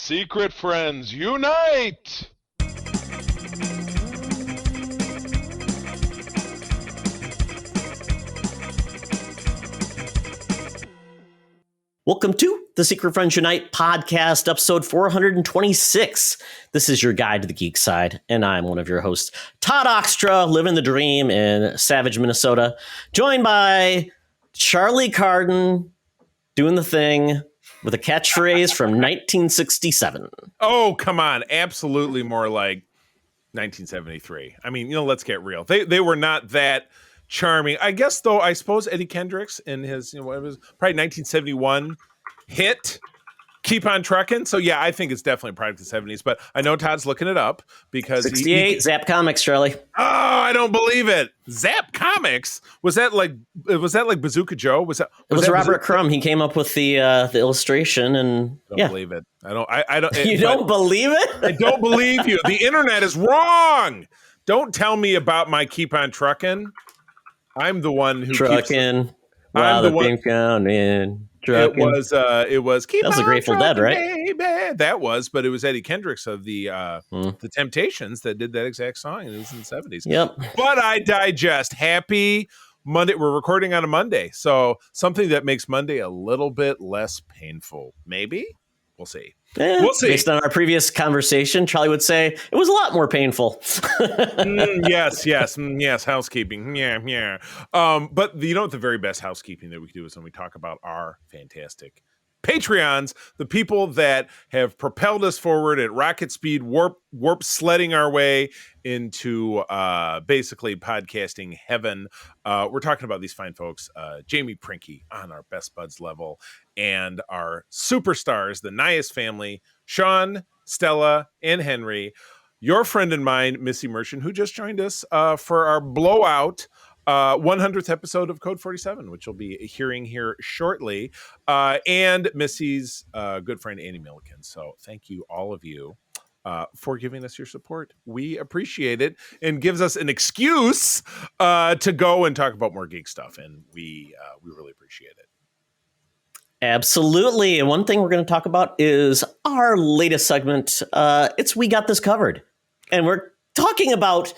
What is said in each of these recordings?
Secret friends, unite! Welcome to the Secret Friends Unite podcast, episode 426. This is your guide to the geek side, and I'm one of your hosts, Todd Oxtra, living the dream in Savage, Minnesota, joined by Charlie Carden, doing the thing with a catchphrase from 1967. Oh, come on. Absolutely more like 1973. I mean, let's get real. They were not that charming. I guess, though, I suppose Eddie Kendricks in his, what was probably 1971 hit, Keep on Truckin'. So, yeah, I think it's definitely a product of the 70s. But I know Todd's looking it up because 68, Zap Comics, Charlie. Oh, I don't believe it. Zap Comics? Was that like Bazooka Joe? Was it was Robert Crumb. He came up with the illustration, and I don't believe it. I don't. You don't believe it? I don't believe you. The internet is wrong. Don't tell me about my Keep on Truckin'. I'm the one who trucking. Wow, the one counting. Trucking. It was Keep That was on the Grateful Dead, right? Baby. That was, but it was Eddie Kendricks of the Temptations that did that exact song, and it was in the 70s. Yep. But I digest. Happy Monday. We're recording on a Monday, so something that makes Monday a little bit less painful. Maybe. We'll see. We'll see. Based on our previous conversation, Charlie would say it was a lot more painful. Yes. Housekeeping. Yeah. But the very best housekeeping that we can do is when we talk about our fantastic Patreons, the people that have propelled us forward at rocket speed, warp sledding our way into basically podcasting heaven. We're talking about these fine folks, Jamie Prinky on our Best Buds level, and our superstars, the Nias family, Sean, Stella, and Henry. Your friend and mine, Missy Merchant, who just joined us for our blowout 100th episode of Code 47, which you'll be hearing here shortly, and Missy's good friend, Andy Mulligan. So thank you, all of you, for giving us your support. We appreciate it, and gives us an excuse to go and talk about more geek stuff, and we really appreciate it. Absolutely. And one thing we're going to talk about is our latest segment. It's We Got This Covered. And we're talking about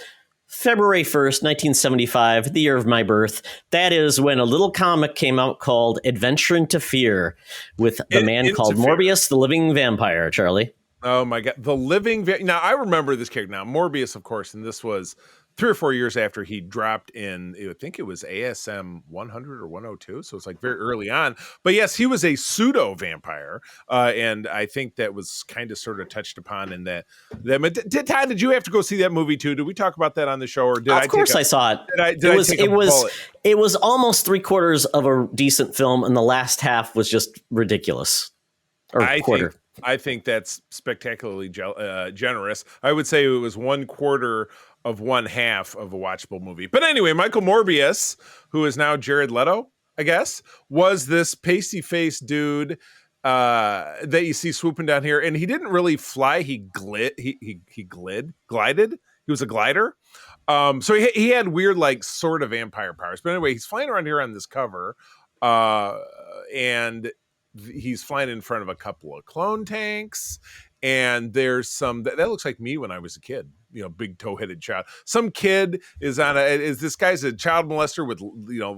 February 1st, 1975, the year of my birth. That is when a little comic came out called Adventure into Fear with the man called Morbius, the living vampire, Charlie. Oh, my God. The living... Now, I remember this character now. Morbius, of course, and this was 3 or 4 years after he dropped in, I think it was ASM 100 or 102, so it's like very early on. But yes, he was a pseudo vampire, and I think that was kind of sort of touched upon in that. Todd, did you have to go see that movie too? Did we talk about that on the show, or did I? Of course, I saw it. It was almost 3/4 of a decent film, and the last half was just ridiculous. I think that's spectacularly generous. I would say it was 1/4 of 1/2 of a watchable movie. But anyway, Michael Morbius, who is now Jared Leto, I guess, was this pasty-faced dude that you see swooping down here. And he didn't really fly. He glided. He was a glider. So he had weird, like, sort of vampire powers. But anyway, he's flying around here on this cover. And he's flying in front of a couple of clone tanks, and there's some that looks like me when I was a kid, big toe-headed child. Some kid is this guy's a child molester with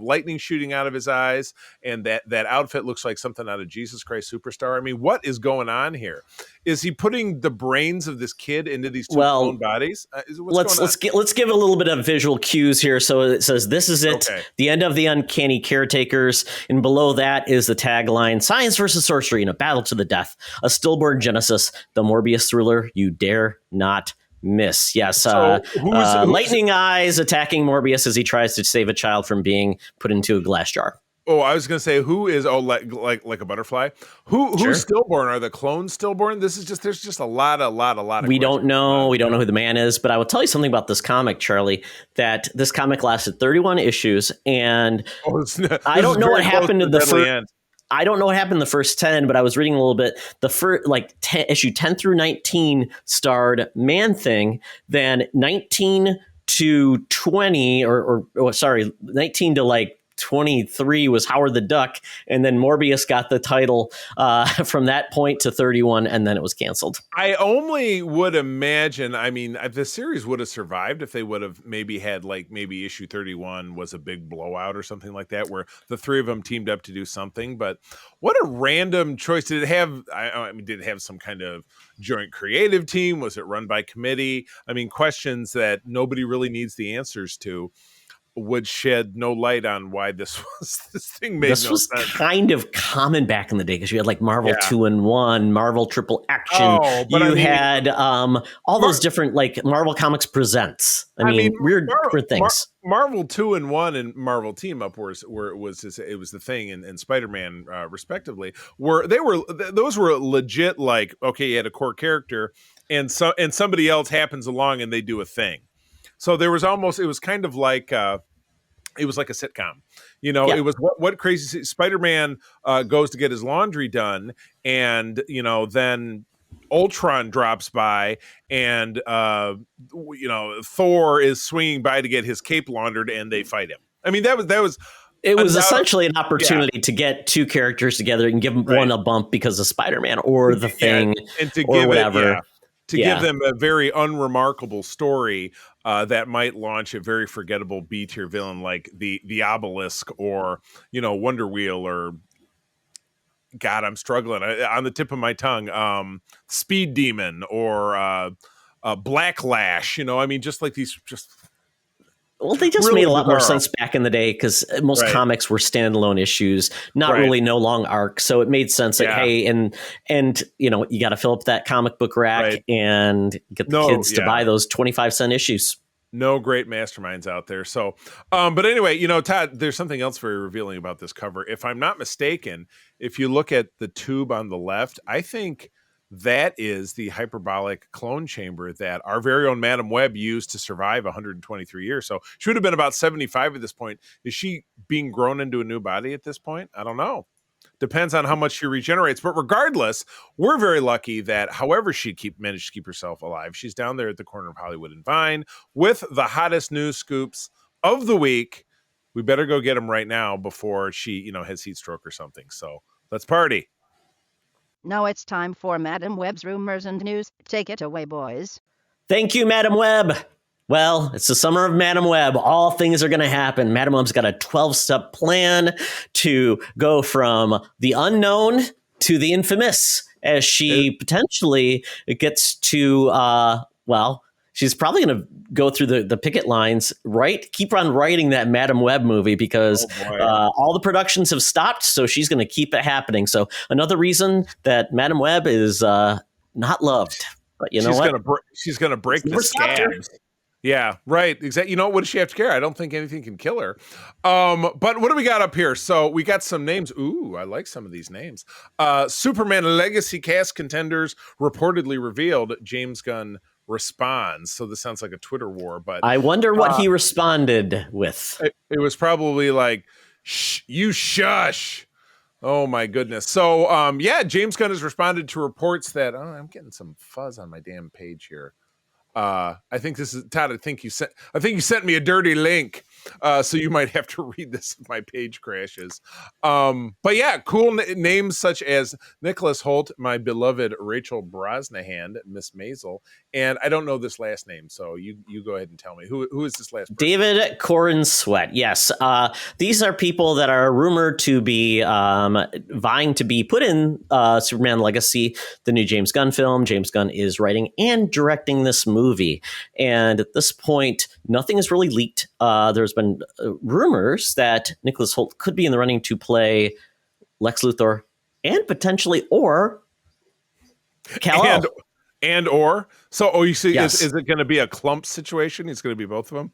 lightning shooting out of his eyes, and that outfit looks like something out of Jesus Christ Superstar. I mean, what is going on here? Is he putting the brains of this kid into these two clone bodies? Let's give a little bit of visual cues here. So it says, "This is it, the end of the uncanny caretakers," and below that is the tagline: "Science versus sorcery in a battle to the death, a stillborn genesis, the Morbius thriller you dare not miss." Yes, lightning eyes attacking Morbius as he tries to save a child from being put into a glass jar. Oh, I was going to say, who is like a butterfly? Who's stillborn? Are the clones stillborn? There's just a lot of we don't know. We don't know who the man is, but I will tell you something about this comic, Charlie, that this comic lasted 31 issues, and I don't know what happened to the first. I don't know what happened in the first 10, but I was reading a little bit. The first, issue 10 through 19 starred Man-Thing. Then 19 to 20, 19 to 23 was Howard the Duck, and then Morbius got the title from that point to 31, and then it was canceled. I only would imagine, I mean, the series would have survived if they would have maybe had maybe issue 31 was a big blowout or something like that, where the three of them teamed up to do something. But what a random choice. Did it have, I mean, did it have some kind of joint creative team? Was it run by committee? I mean, questions that nobody really needs the answers to would shed no light on why this thing made this no was sense. Kind of common back in the day because you had like Marvel 2-in-1, Marvel Triple Action. You had all those different like Marvel Comics Presents. I mean weird things. Marvel 2-in-1 and Marvel Team Up it was the thing, and Spider-Man respectively those were legit. Like, okay, you had a core character and somebody else happens along and they do a thing. So it was kind of like it was like a sitcom, you know. It was what crazy Spider-Man goes to get his laundry done, and then Ultron drops by, and Thor is swinging by to get his cape laundered, and they fight him. I mean, that was. It was essentially an opportunity to get two characters together and give one a bump because of Spider-Man or the Thing, and to or give whatever. Give them a very unremarkable story that might launch a very forgettable B-tier villain like the Obelisk or Wonder Wheel, or God, I'm struggling on the tip of my tongue, Speed Demon or Black Lash. I mean, just like these Well, they just really made a lot more sense back in the day because most comics were standalone issues, not really no long arcs. So it made sense that, hey, and you got to fill up that comic book rack and get the kids to buy those 25-cent issues. No great masterminds out there. So, but anyway, Todd, there's something else very revealing about this cover. If I'm not mistaken, if you look at the tube on the left, I think that is the hyperbolic clone chamber that our very own Madam Webb used to survive 123 years. So she would have been about 75 at this point. Is she being grown into a new body at this point? I don't know. Depends on how much she regenerates. But regardless, we're very lucky that however she managed to keep herself alive, she's down there at the corner of Hollywood and Vine with the hottest news scoops of the week. We better go get them right now before she, has heat stroke or something. So let's party. Now it's time for Madam Webb's rumors and news. Take it away, boys. Thank you, Madam Webb. Well, it's the summer of Madam Webb. All things are going to happen. Madam Webb's got a 12-step plan to go from the unknown to the infamous as she potentially gets to, she's probably going to go through the picket lines, keep on writing that Madam Webb movie because all the productions have stopped. So she's going to keep it happening. So another reason that Madam Webb is not loved. But you know what? She's going to break the scabs. Yeah, right. Exactly. What does she have to care? I don't think anything can kill her. But what do we got up here? So we got some names. Ooh, I like some of these names. Superman Legacy cast contenders reportedly revealed. James Gunn responds. So this sounds like a Twitter war, but I wonder what he responded with. It was probably like, you shush. Oh my goodness. So James Gunn has responded to reports that I'm getting some fuzz on my damn page here. I think this is Todd. I think you sent me a dirty link. So you might have to read this if my page crashes. But yeah, cool names such as Nicholas Hoult, my beloved Rachel Brosnahan, Miss Maisel, and I don't know this last name, so you go ahead and tell me who is this last person? David Corn Sweat. Yes, these are people that are rumored to be vying to be put in Superman Legacy, the new James Gunn film. James Gunn is writing and directing this movie, and at this point, nothing is really leaked. There's been rumors that Nicholas Hoult could be in the running to play Lex Luthor and potentially or Kal-El. So you see, yes. Is it going to be a clump situation? It's going to be both of them?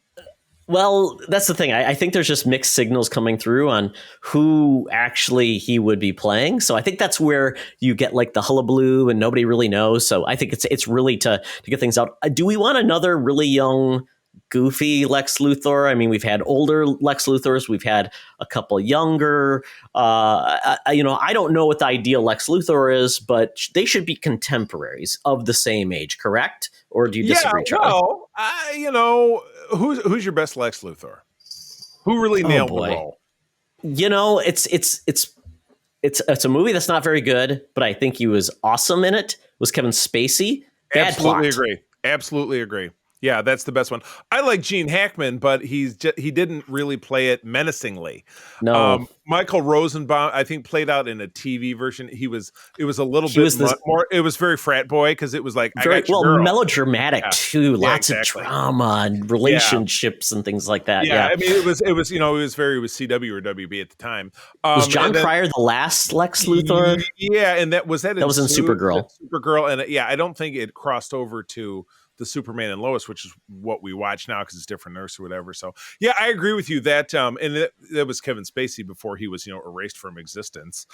Well, that's the thing. I think there's just mixed signals coming through on who actually he would be playing. So I think that's where you get like the hullabaloo and nobody really knows. So I think it's really to get things out. Do we want another really young, goofy Lex Luthor? I mean, we've had older Lex Luthors. We've had a couple younger. I don't know what the ideal Lex Luthor is, but they should be contemporaries of the same age, correct? Or do you disagree, Charlie? Well, who's your best Lex Luthor? Who really nailed the role? It's a movie that's not very good, but I think he was awesome in it. Was Kevin Spacey? Bad Absolutely plot. agree. Absolutely agree. Yeah, that's the best one. I like Gene Hackman, but he didn't really play it menacingly. No. Michael Rosenbaum, I think, played out in a TV version. It was a little He was bit this- more. It was very frat boy because it was like Very I got your girl. melodramatic Yeah. too. Yeah, Lots exactly. of drama and relationships and things like that. Yeah, Yeah. I mean, it was CW or WB at the time. Was John Cryer the last Lex Luthor? Yeah, and that was in Supergirl. Supergirl, and I don't think it crossed over to the Superman and Lois, which is what we watch now because it's different nurse or whatever. So yeah, I agree with you that and that was Kevin Spacey before he was erased from existence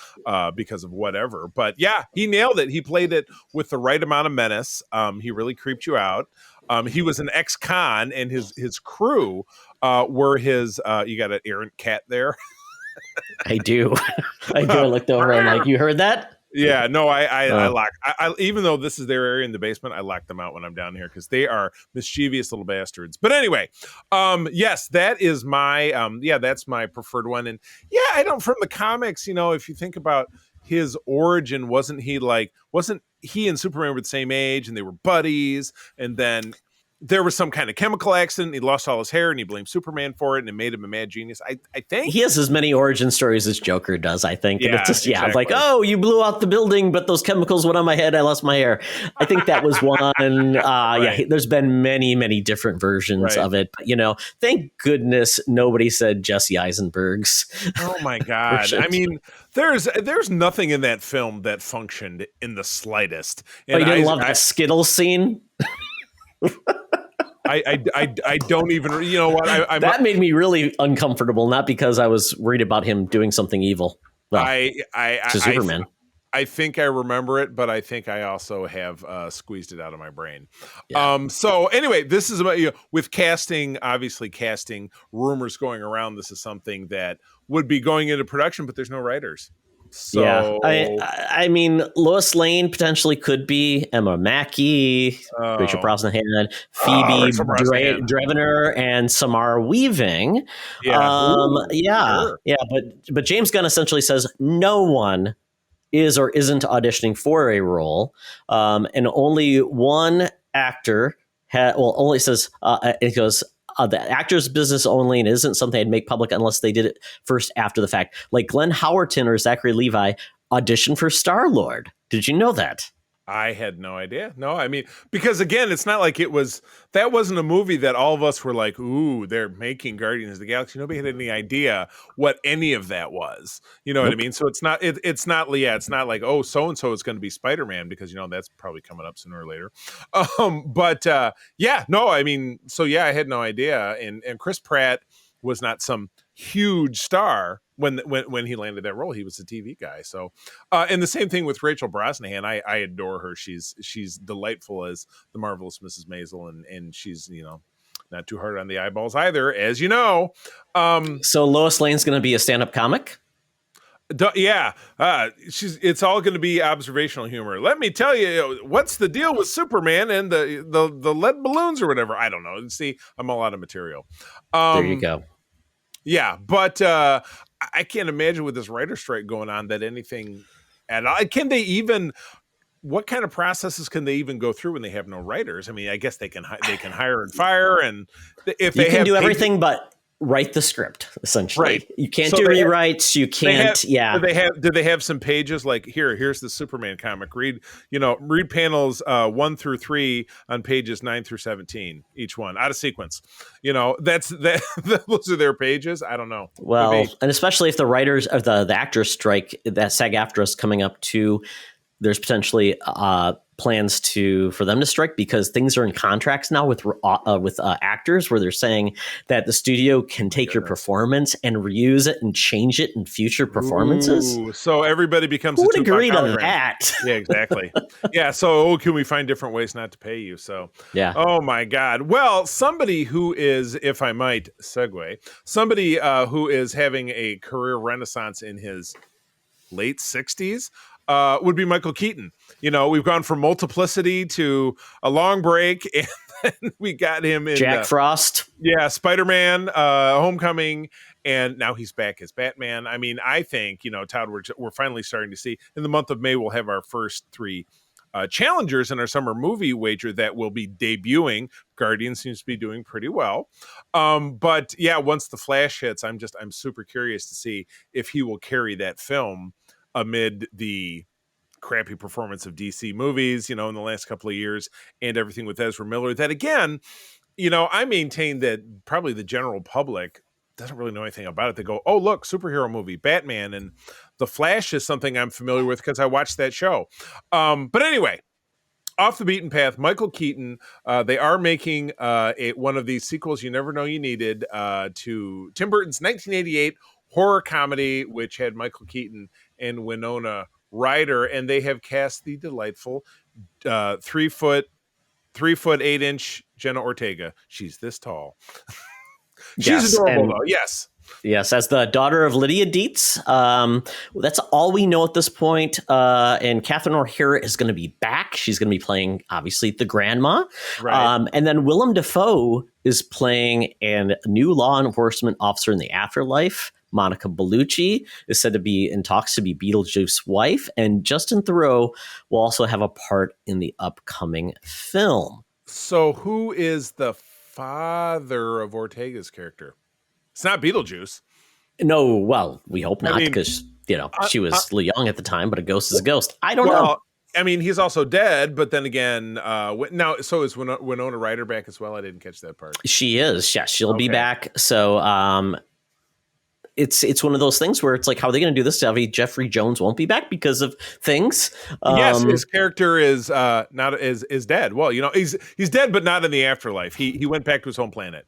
because of whatever. But yeah, he nailed it. He played it with the right amount of menace. He really creeped you out. He was an ex-con, and his crew were his. You got an errant cat there. I do. I looked over and like, you heard that? Yeah, no, I lock. I even though this is their area in the basement, I lock them out when I'm down here because they are mischievous little bastards. But anyway, yes, that is my that's my preferred one. And yeah, I don't from the comics. If you think about his origin, wasn't he and Superman were the same age and they were buddies, and then there was some kind of chemical accident. He lost all his hair and he blamed Superman for it, and it made him a mad genius. I think he has as many origin stories as Joker does, I think. And Yeah, it's just, exactly. like, oh, you blew out the building, but those chemicals went on my head. I lost my hair. I think that was one. Right. Yeah, there's been many, many different versions of it. But, thank goodness nobody said Jesse Eisenberg's. Oh my God. version. I mean, there's nothing in that film that functioned in the slightest. Oh, you didn't love that Skittles scene? I don't even. You know what? That made me really uncomfortable. Not because I was worried about him doing something evil. Well, to Superman. I think I remember it, but I think I also have squeezed it out of my brain. Yeah. So anyway, this is about with casting. Obviously, casting rumors going around. This is something that would be going into production, but there's no writers. So yeah, I mean, Lois Lane potentially could be Emma Mackey, Rachel Brosnahan, Phoebe Drevener, and Samara Weaving. Yeah, sure. But James Gunn essentially says no one is or isn't auditioning for a role, and only one actor only says it goes. The actor's business only, and isn't something I'd make public unless they did it first after the fact. Like Glenn Howerton or Zachary Levi auditioned for Star-Lord. Did you know that? I had no idea. No, I mean, because again, it's not like that wasn't a movie that all of us were like, ooh, they're making Guardians of the Galaxy. Nobody had any idea what any of that was. You know what I mean? So it's not like, oh, so-and-so is going to be Spider-Man because, that's probably coming up sooner or later. I mean, so yeah, I had no idea. And Chris Pratt was not some huge star when he landed that role. He was a TV guy. So and the same thing with Rachel Brosnahan. I adore her. She's delightful as the marvelous Mrs. Maisel, and she's not too hard on the eyeballs either, as you know. So Lois Lane's going to be a stand-up comic? It's all going to be observational humor. Let me tell you, what's the deal with Superman and the lead balloons or whatever? I don't know. See, I'm all out of material. There you go. Yeah, but I can't imagine with this writer strike going on that anything at all. What kind of processes can they even go through when they have no writers? I mean, I guess they can hire and fire, and if they can do everything but write the script, essentially. Right. You can't do rewrites. You can't. Do they have some pages like here's the Superman comic. Read panels 1 through 3 on pages 9 through 17, each one out of sequence. Those are their pages. I don't know. Well, and especially if the writers of the actors strike, that SAG-AFTRA is coming up too. There's potentially plans for them to strike because things are in contracts now with actors where they're saying that the studio can take your performance and reuse it and change it in future performances. Ooh, so everybody becomes Who would agree to that? Yeah, exactly. Yeah. So can we find different ways not to pay you? So yeah. Oh my God. Well, somebody who is, if I might segue, somebody who is having a career renaissance in his late 60s. Would be Michael Keaton. We've gone from Multiplicity to A Long Break, and then we got him in Jack Frost. Yeah, Spider-Man, Homecoming, and now he's back as Batman. I mean, I think, Todd, we're finally starting to see in the month of May, we'll have our first three challengers in our summer movie wager that will be debuting. Guardian seems to be doing pretty well. But yeah, once The Flash hits, I'm super curious to see if he will carry that film amid the crappy performance of DC movies, in the last couple of years, and everything with Ezra Miller. That again, I maintain that probably the general public doesn't really know anything about it. They go, oh, look, superhero movie, Batman, and The Flash is something I'm familiar with because I watched that show. But anyway, off the beaten path, Michael Keaton, they are making one of these sequels you never know you needed to Tim Burton's 1988 horror comedy, which had Michael Keaton and Winona Ryder, and they have cast the delightful 3 foot 8-inch Jenna Ortega. She's this tall. She's adorable, though. Yes, as the daughter of Lydia Dietz. That's all we know at this point. And Catherine O'Hara is going to be back. She's going to be playing, obviously, the grandma. Right. And then Willem Dafoe is playing a new law enforcement officer in the afterlife. Monica Bellucci is said to be in talks to be Beetlejuice's wife. And Justin Theroux will also have a part in the upcoming film. So who is the father of Ortega's character? It's not Beetlejuice. No, well, we hope not, because she was young at the time, but a ghost is a ghost. I don't know. I mean, he's also dead, but then again, now, so is Winona Ryder back as well? I didn't catch that part. She is. Yeah, she'll be back. So it's one of those things where it's like, how are they going to do this? Jeffrey Jones won't be back because of things. Yes, his character is not is dead. Well, he's dead, but not in the afterlife. He went back to his home planet.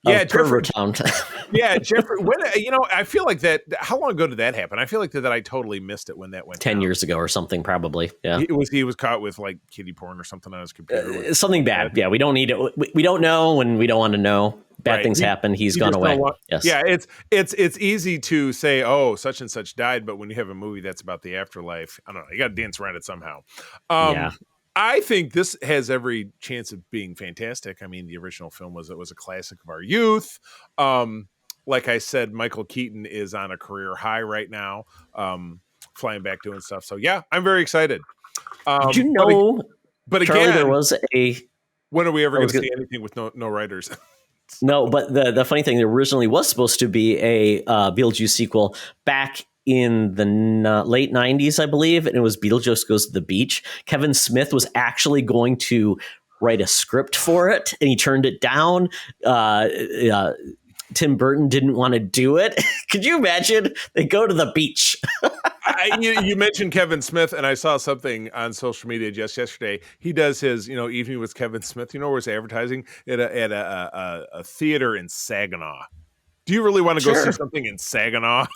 Yeah, Pervert Town. Yeah, Jeffrey. When I feel like that. How long ago did that happen? I feel like that I totally missed it when that went. 10 down. years ago or something, probably. Yeah, he was caught with like kiddie porn or something on his computer. Something bad. Yeah, we don't need it. We don't know when we don't want to know. Bad things happen. He's gone away. Yes. Yeah, it's easy to say, oh, such and such died, but when you have a movie that's about the afterlife, I don't know. You got to dance around it somehow. Yeah. I think this has every chance of being fantastic. I mean, the original film was a classic of our youth. Like I said, Michael Keaton is on a career high right now, flying back doing stuff. So yeah, I'm very excited. Did you know? But Charlie, again, there was a. When are we ever going to see anything with no writers? No, but the funny thing, there originally was supposed to be a Beetlejuice sequel back in the late 90s, I believe, and it was Beetlejuice Goes to the Beach. Kevin Smith was actually going to write a script for it, and he turned it down. Tim Burton didn't want to do it. Could you imagine? They go to the beach. You mentioned Kevin Smith, and I saw something on social media just yesterday. He does his, evening with Kevin Smith. Where it's advertising at a theater in Saginaw. Do you really want to go see something in Saginaw?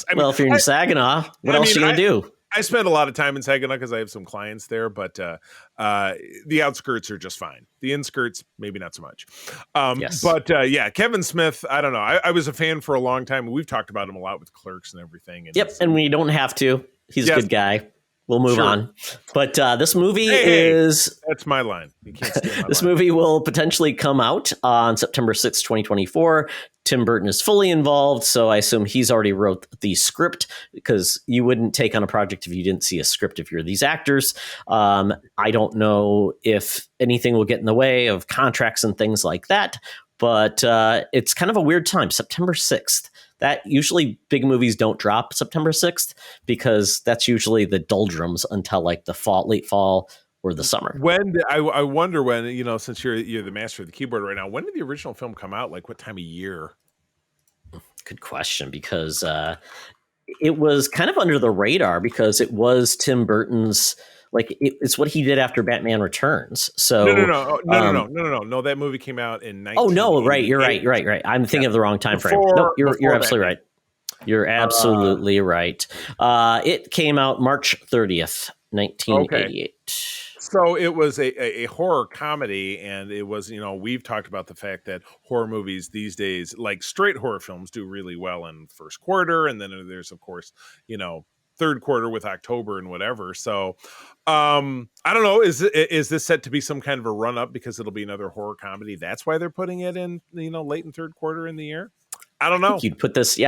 If you're in Saginaw, what else are you going to do? I spend a lot of time in Saginaw because I have some clients there, but the outskirts are just fine. The inskirts, maybe not so much. Yes. But yeah, Kevin Smith, I don't know. I was a fan for a long time. We've talked about him a lot with Clerks and everything. And and we don't have to. He's a good guy. We'll move on. But this movie is... That's my line. You can't steal my This line. movie will potentially come out on September 6th, 2024. Tim Burton is fully involved, so I assume he's already wrote the script, because you wouldn't take on a project if you didn't see a script if you're these actors. I don't know if anything will get in the way of contracts and things like that, but it's kind of a weird time, September 6th. That usually big movies don't drop September 6th because that's usually the doldrums until like the late fall or the summer. When I wonder when, since you're the master of the keyboard right now, when did the original film come out? Like what time of year? Good question, because it was kind of under the radar because it was Tim Burton's, it's what he did after Batman Returns. So no. That movie came out in 19. Oh no, right. You're right. I'm thinking of the wrong time frame. No, you're absolutely right. You're absolutely right. It came out March 30th, 1988. Okay. So it was a horror comedy, and it was, we've talked about the fact that horror movies these days, like straight horror films, do really well in first quarter, and then there's, of course, third quarter with October and whatever. So I don't know. Is this set to be some kind of a run up because it'll be another horror comedy? That's why they're putting it in, late in third quarter in the year. I don't know. You'd put this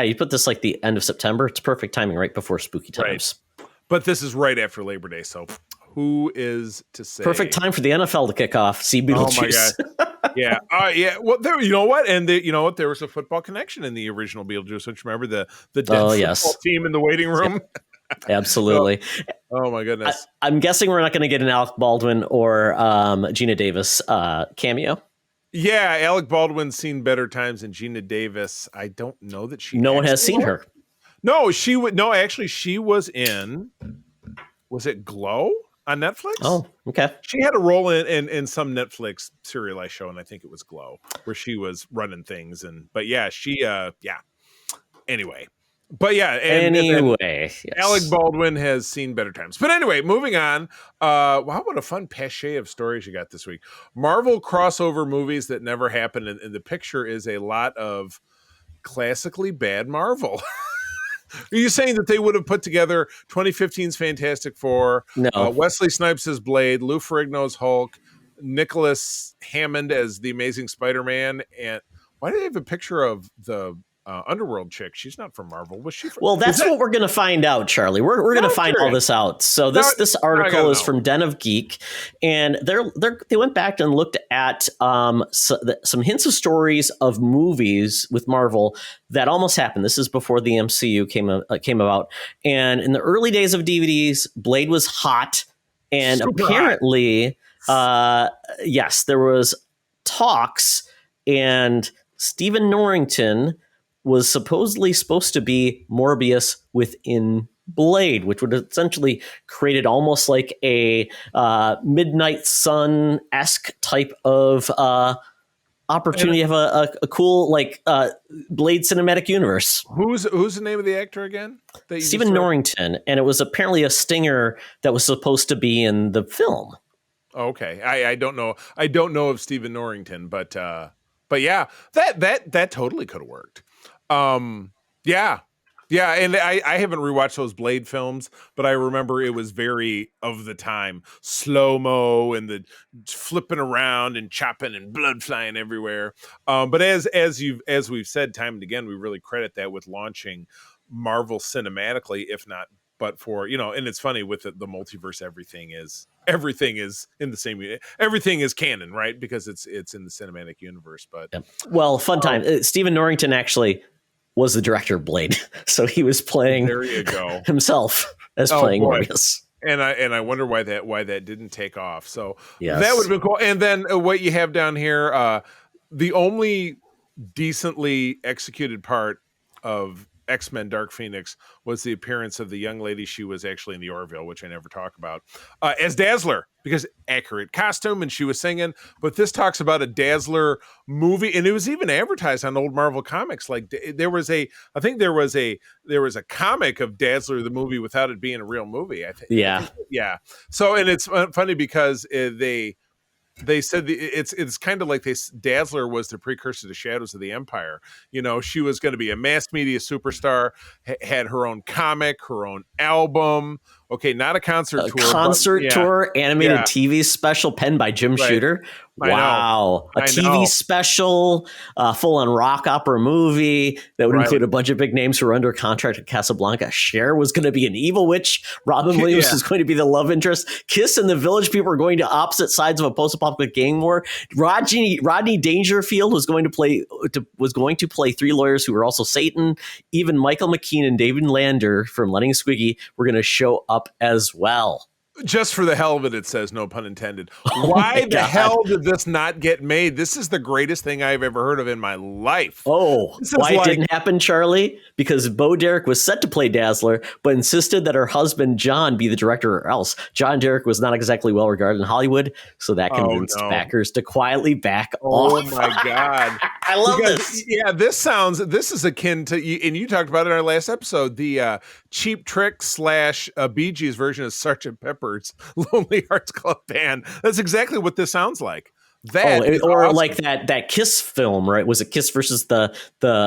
like the end of September. It's perfect timing, right before spooky times. Right. But this is right after Labor Day, so who is to say? Perfect time for the NFL to kick off. See Beetlejuice. Oh my god! Yeah, yeah. Well, there. You know what? And you know what? There was a football connection in the original Beetlejuice. Don't you remember the dead football team in the waiting room? Absolutely. Oh my goodness! I'm guessing we're not going to get an Alec Baldwin or Gina Davis cameo. Yeah, Alec Baldwin's seen better times than Gina Davis. I don't know that she. No one has seen her. No, she would. No, actually, she was in. Was it Glow on Netflix? Oh, okay. She had a role in some Netflix serialized show, and I think it was Glow, where she was running things. But yeah, she Anyway. But yeah, and yes. Alec Baldwin has seen better times. But anyway, moving on. Wow, what a fun paché of stories you got this week. Marvel crossover movies that never happened, and the picture is a lot of classically bad Marvel. Are you saying that they would have put together 2015's Fantastic Four, no. Wesley Snipes as Blade, Lou Ferrigno's Hulk, Nicholas Hammond as the Amazing Spider-Man, and why do they have a picture of the Underworld chick? She's not from Marvel. Was she? Well, that's what we're going to find out, Charlie. We're going to find all this out. So this article is from Den of Geek, and they went back and looked at some hints of stories of movies with Marvel that almost happened. This is before the MCU came about, and in the early days of DVDs, Blade was hot, and super apparently, yes, there was talks, and Stephen Norrington was supposedly supposed to be Morbius within Blade, which would essentially created almost like a Midnight Sun-esque type of opportunity to have a cool Blade cinematic universe. Who's the name of the actor again? Stephen Norrington, and it was apparently a stinger that was supposed to be in the film. Okay, I don't know. I don't know of Stephen Norrington, but yeah, that totally could have worked. Yeah, and I haven't rewatched those Blade films, but I remember it was very of the time, slow-mo and the flipping around and chopping and blood flying everywhere. But as we've said time and again, we really credit that with launching Marvel cinematically, if not but for, and it's funny with the multiverse, everything is in the same, everything is canon, right? Because it's in the cinematic universe. But well, fun time. Stephen Norrington actually was the director of Blade, so he was playing himself as playing Morbius. And I wonder why that didn't take off. So that would have been cool. And then what you have down here, the only decently executed part of X-Men Dark Phoenix was the appearance of the young lady. She was actually in the Orville, which I never talk about, as Dazzler, because accurate costume and she was singing. But this talks about a Dazzler movie, and it was even advertised on old Marvel comics. Like there was a comic of Dazzler the movie without it being a real movie. I think. Yeah. So, and it's funny because they said it's kind of like Dazzler was the precursor to Shadows of the Empire. She was going to be a mass media superstar, had her own comic, her own album. Okay, not a concert tour. Tour, animated TV special penned by Jim Shooter. Wow. A TV special, full-on rock opera movie that would include a bunch of big names who were under contract at Casablanca. Cher was going to be an evil witch. Robin Williams was going to be the love interest. Kiss and the Village People were going to opposite sides of a post-apocalyptic gang war. Rodney Dangerfield was going to play three lawyers who were also Satan. Even Michael McKean and David Lander from Lenny Squiggy were going to show up as well. Just for the hell of it, it says, no pun intended. Why the hell did this not get made? This is the greatest thing I've ever heard of in my life. Oh, why it didn't happen, Charlie? Because Bo Derek was set to play Dazzler, but insisted that her husband, John, be the director or else. John Derek was not exactly well regarded in Hollywood, so that convinced backers to quietly back off. Oh, my God. I love this. Yeah, this is akin to, and you talked about it in our last episode, the Cheap Trick / Bee Gees version of Sgt. Pepper's Lonely Hearts Club Band. That's exactly what this sounds like. Awesome. Like that Kiss film, right? Was it Kiss versus the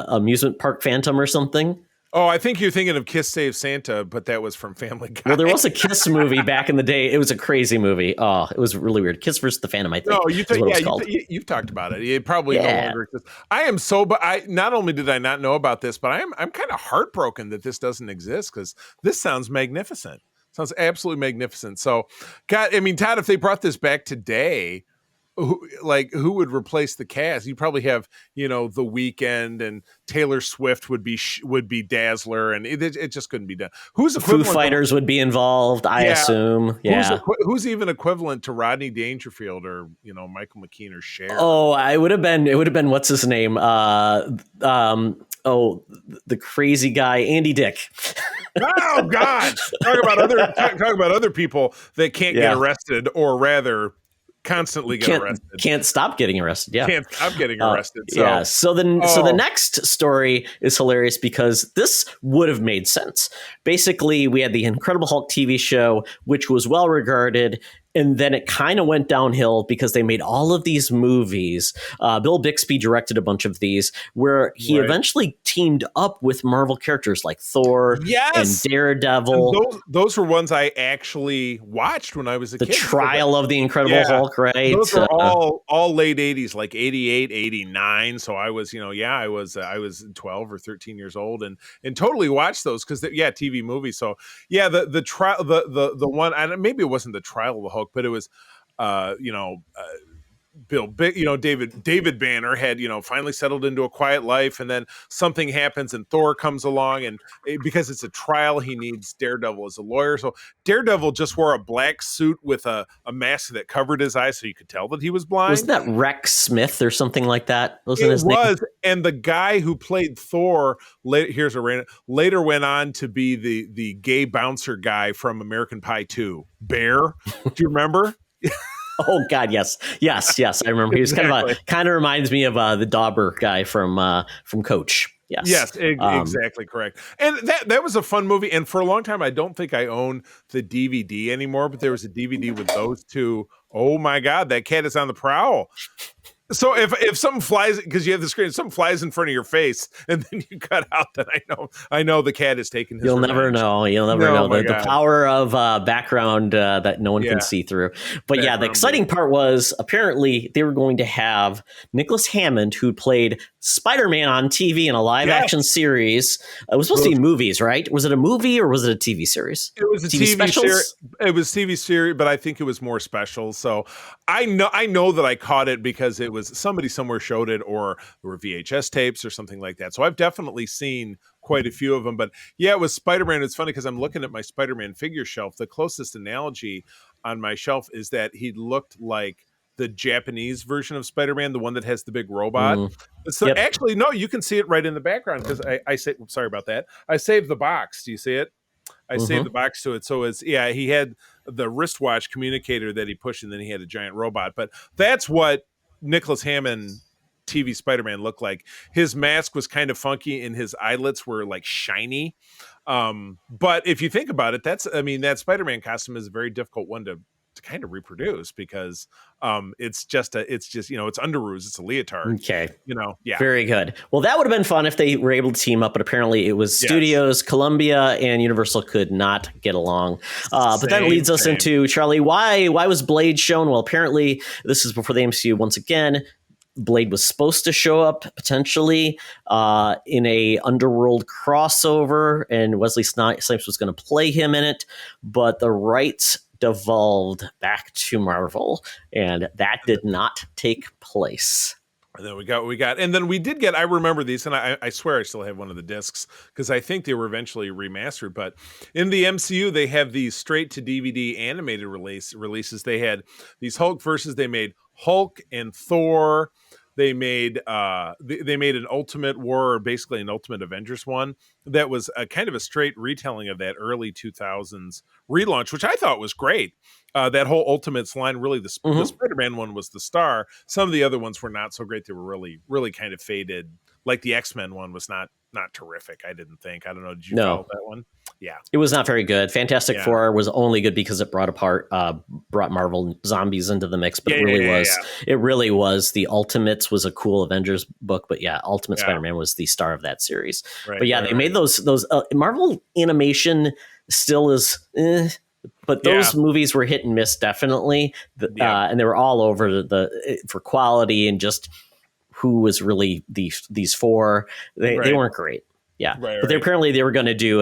amusement park Phantom or something? Oh, I think you're thinking of Kiss Save Santa, but that was from Family Guy. Well, there was a Kiss movie back in the day. It was a crazy movie. Oh, it was really weird. Kiss versus the Phantom, I think. No, Yeah, you've talked about it. It probably no longer exists. I am so, but I not only did I not know about this, but I'm kind of heartbroken that this doesn't exist because this sounds magnificent. Sounds absolutely magnificent. So, God, I mean, Todd, if they brought this back today, who would replace the cast? You probably have, The Weeknd and Taylor Swift would be Dazzler, and it just couldn't be done. Who's Foo Fighters would be involved, I assume. Yeah. Who's even equivalent to Rodney Dangerfield or Michael McKean or Cher? Oh, it would have been what's his name? The crazy guy, Andy Dick. Oh God! Talk about other people that can't get arrested, or rather, constantly get arrested. Can't stop getting arrested. Yeah, can't stop getting arrested. So the next story is hilarious because this would have made sense. Basically, we had the Incredible Hulk TV show, which was well regarded. And then it kind of went downhill because they made all of these movies. Bill Bixby directed a bunch of these where he eventually teamed up with Marvel characters like Thor and Daredevil. And those were ones I actually watched when I was a kid. The Trial of the Incredible Hulk, right? Those were all late 80s, like 88, 89. So I was, I was 12 or 13 years old and totally watched those because, TV movies. So, the trial, the one, and maybe it wasn't the Trial of the Hulk, but it was, Bill, David Banner had, finally settled into a quiet life, and then something happens, and Thor comes along, and because it's a trial, he needs Daredevil as a lawyer. So Daredevil just wore a black suit with a mask that covered his eyes, so you could tell that he was blind. Wasn't that Rex Smith or something like that? Wasn't his name? And the guy who played Thor later went on to be the gay bouncer guy from American Pie 2, Bear. Do you remember? Oh God, yes. I remember. He was kind of reminds me of the Dauber guy from Coach. Yes, exactly correct. And that was a fun movie. And for a long time, I don't think I own the DVD anymore, but there was a DVD with those two. Oh my God, that cat is on the prowl. So if something flies, because you have the screen, something flies in front of your face, and then you cut out, then I know the cat is taking his revenge. Never know. You'll never know the power of background that no one can see through. But the exciting part was apparently they were going to have Nicholas Hammond, who played Spider-Man on TV in a live action series. It was supposed to be movies, right? Was it a movie or was it a TV series? It was a TV series. It was TV series, but I think it was more special. So I know that I caught it because it was somebody somewhere showed it, or there were VHS tapes or something like that. So I've definitely seen quite a few of them. But it was Spider-Man. It's funny because I'm looking at my Spider-Man figure shelf. The closest analogy on my shelf is that he looked like the Japanese version of Spider-Man, the one that has the big robot. So actually, no, you can see it right in the background because I say, sorry about that. I saved the box. Do you see it? I saved the box to it. So he had the wristwatch communicator that he pushed, and then he had a giant robot. But that's what Nicholas Hammond TV Spider-Man looked like. His mask was kind of funky and his eyelets were like shiny. But if you think about it, that Spider-Man costume is a very difficult one to kind of reproduce because it's underoos, it's a leotard. Okay. Very good. Well, that would have been fun if they were able to team up, but apparently it was studios, Columbia and Universal could not get along. But that leads us into, Charlie, why was Blade shown? Well, apparently this is before the MCU once again. Blade was supposed to show up potentially in a Underworld crossover, and Wesley Snipes was going to play him in it, but the rights devolved back to Marvel, and that did not take place. And then we got, and then we did get, I remember these, and I swear I still have one of the discs because I think they were eventually remastered. But in the MCU, they have these straight to DVD animated releases. They had these Hulk versus, they made Hulk and Thor. They made an Ultimate War, or basically an Ultimate Avengers one that was a kind of a straight retelling of that early 2000s relaunch, which I thought was great. That whole Ultimates line, really, the Spider-Man one was the star. Some of the other ones were not so great. They were really, really kind of faded. Like the X-Men one was not not terrific. I didn't think. I don't know. Did you No. follow that one? Yeah, it was not very good. Fantastic Four was only good because it brought Marvel Zombies into the mix, but it really was the Ultimates was a cool Avengers book, but Ultimate Spider-Man was the star of that series. Right, but they made those Marvel animation still is but those movies were hit and miss definitely. And they were all over for quality and just who was really these four. They weren't great. Yeah, but apparently they were going to do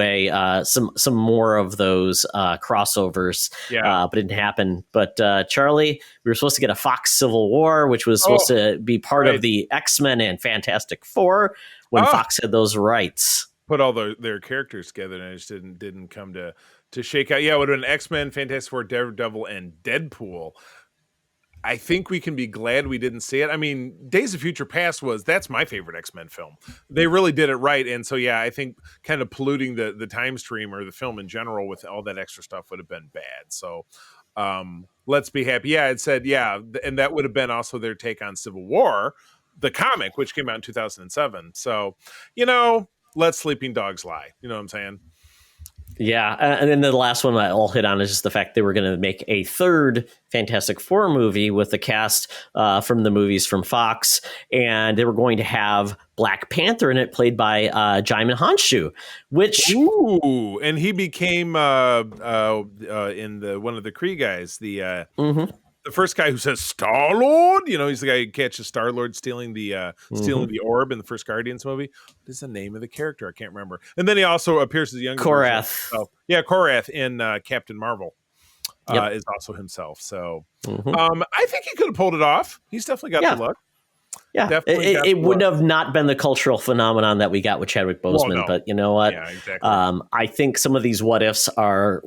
some more of those crossovers, but it didn't happen. But Charlie, we were supposed to get a Fox Civil War, which was supposed to be part of the X-Men and Fantastic Four when Fox had those rights. Put all their characters together, and it just didn't come to shake out. Yeah, it would have been X-Men, Fantastic Four, Daredevil, and Deadpool. I think we can be glad we didn't see it. I mean, Days of Future Past that's my favorite X-Men film. They really did it right. And so, I think kind of polluting the time stream or the film in general with all that extra stuff would have been bad. So let's be happy. Yeah, it said, and that would have been also their take on Civil War, the comic, which came out in 2007. So, let sleeping dogs lie. You know what I'm saying? Yeah, and then the last one I'll hit on is just the fact they were going to make a third Fantastic Four movie with the cast from the movies from Fox, and they were going to have Black Panther in it, played by Jaimin Hansu, which and he became in one of the Kree guys, the first guy who says Star-Lord, he's the guy who catches Star-Lord stealing the orb in the first Guardians movie. What is the name of the character? I can't remember. And then he also appears as a younger Korath. Korath in Captain Marvel is also himself. So I think he could have pulled it off. He's definitely got the look. Yeah, it would have not been the cultural phenomenon that we got with Chadwick Boseman, but you know what? Yeah, exactly. I think some of these what ifs are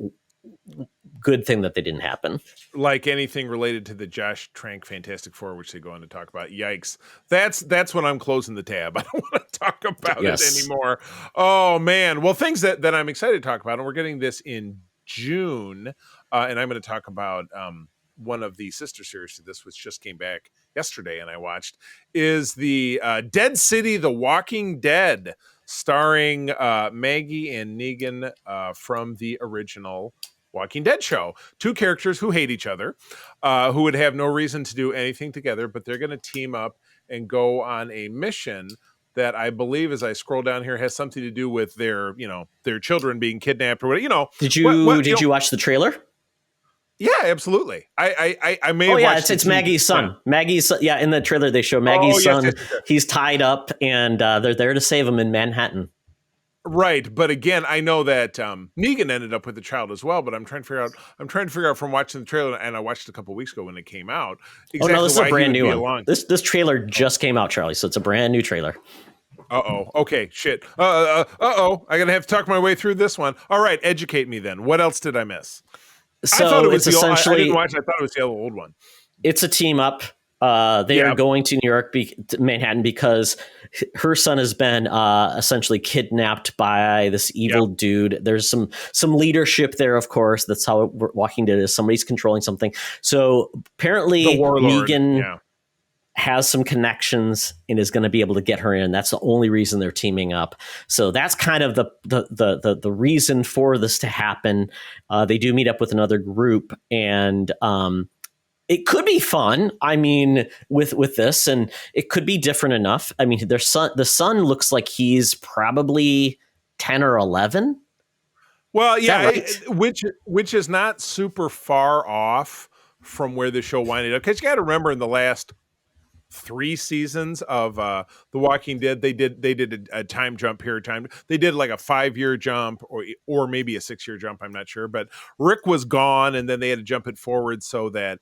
good thing that they didn't happen. Like anything related to the Josh Trank Fantastic Four, which they go on to talk about. Yikes. That's when I'm closing the tab. I don't want to talk about it anymore. Oh, man. Well, things that I'm excited to talk about, and we're getting this in June, and I'm going to talk about one of the sister series to this, which just came back yesterday and I watched, is the Dead City, The Walking Dead, starring Maggie and Negan from the original Walking Dead show. Two characters who hate each other, who would have no reason to do anything together, but they're going to team up and go on a mission that I believe, as I scroll down here, has something to do with their children being kidnapped or whatever. Did you watch the trailer? Yeah, absolutely. I may have watched it's Maggie's son. Maggie's son. Yeah, in the trailer they show Maggie's son. Yes. He's tied up, and they're there to save him in Manhattan. Right, but again, I know that Negan ended up with the child as well. But I'm trying to figure out from watching the trailer, and I watched it a couple of weeks ago when it came out. Exactly. This is a brand new one. This trailer just came out, Charlie. So it's a brand new trailer. Okay. Shit. I'm gonna have to talk my way through this one. All right, educate me then. What else did I miss? So I thought it was essentially. I didn't watch. I thought it was the old one. It's a team up. They are going to New York, to Manhattan, because her son has been essentially kidnapped by this evil dude. There's some leadership there, of course. That's how Walking Dead is. Somebody's controlling something. So apparently Negan has some connections and is going to be able to get her in. That's the only reason they're teaming up. So that's kind of the reason for this to happen. They do meet up with another group, and it could be fun. I mean, with this, and it could be different enough. I mean, the son looks like he's probably 10 or 11. Well, yeah, right? which is not super far off from where the show winded up. Because you got to remember, in the last 3 seasons of The Walking Dead, they did a time jump here. They did like a 5-year jump or maybe a 6-year jump. I'm not sure, but Rick was gone, and then they had to jump it forward so that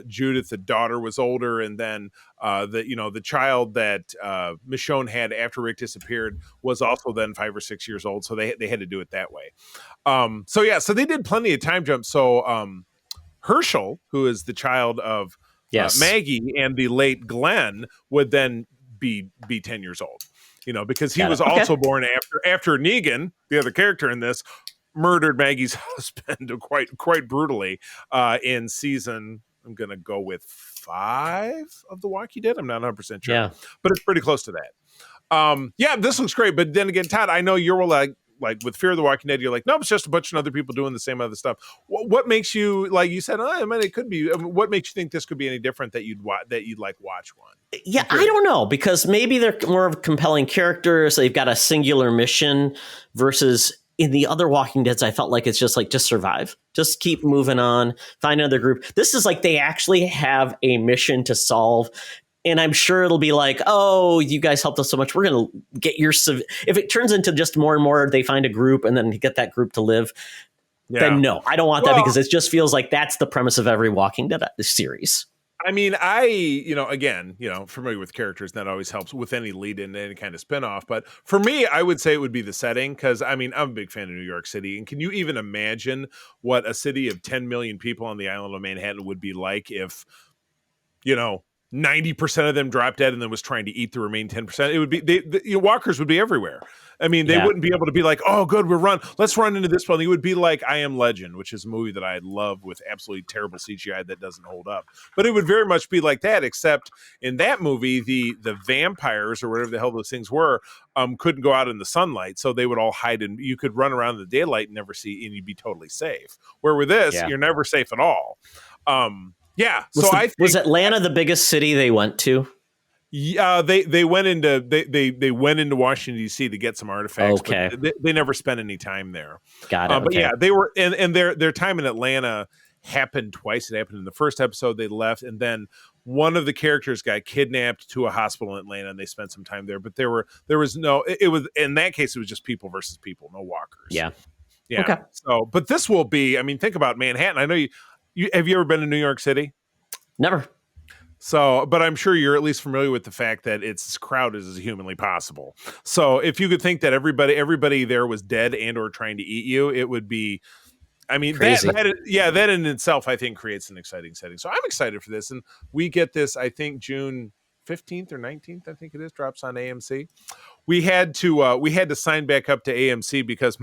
Judith, the daughter, was older, and then the child that Michonne had after Rick disappeared was also then 5 or 6 years old. So they had to do it that way. So they did plenty of time jumps. So Herschel, who is the child of Maggie and the late Glenn, would then be 10 years old. Because he was also born after Negan, the other character in this, murdered Maggie's husband quite brutally in season. I'm going to go with 5 of The Walking Dead. I'm not 100% sure, but it's pretty close to that. Yeah, this looks great. But then again, Todd, I know you're like with Fear of the Walking Dead, you're like, no, it's just a bunch of other people doing the same other stuff. What makes you, like you said, I mean, it could be. I mean, what makes you think this could be any different that you'd like watch one? Yeah, I don't know, because maybe they're more of compelling characters. They've got a singular mission versus in the other Walking Deads. I felt like it's just like, just survive, just keep moving on, find another group. This is like they actually have a mission to solve. And I'm sure it'll be like, oh, you guys helped us so much, we're going to get your... If it turns into just more and more, they find a group and then get that group to live, then no, I don't want that, because it just feels like that's the premise of every Walking Dead series. I mean, again, familiar with characters, that always helps with any lead in any kind of spinoff. But for me, I would say it would be the setting, because I mean, I'm a big fan of New York City. And can you even imagine what a city of 10 million people on the island of Manhattan would be like if, 90% of them dropped dead and then was trying to eat the remaining 10%? It would be walkers would be everywhere. I mean, they wouldn't be able to be like, oh, good, let's run into this building. It would be like I Am Legend, which is a movie that I love with absolutely terrible CGI that doesn't hold up. But it would very much be like that, except in that movie, the vampires or whatever the hell those things were, couldn't go out in the sunlight, so they would all hide, and you could run around in the daylight and never see, and you'd be totally safe. Where with this, you're never safe at all. Yeah. Was Atlanta the biggest city they went to? Yeah, they went into they went into Washington D.C. to get some artifacts. Okay. But they never spent any time there. Got it. But yeah, they were, and their time in Atlanta happened twice. It happened in the first episode. They left, and then one of the characters got kidnapped to a hospital in Atlanta, and they spent some time there. But there was no. It was, in that case, it was just people versus people, no walkers. Yeah. Okay. So, but this will be. I mean, think about Manhattan. I know you have you ever been to New York City? Never. So, but I'm sure you're at least familiar with the fact that it's as crowded as humanly possible. So if you could think that everybody there was dead and or trying to eat you, it would be, I mean, that in itself, I think, creates an exciting setting. So I'm excited for this. And we get this, I think, June 15th or 19th, I think it is, drops on AMC. We had to sign back up to AMC because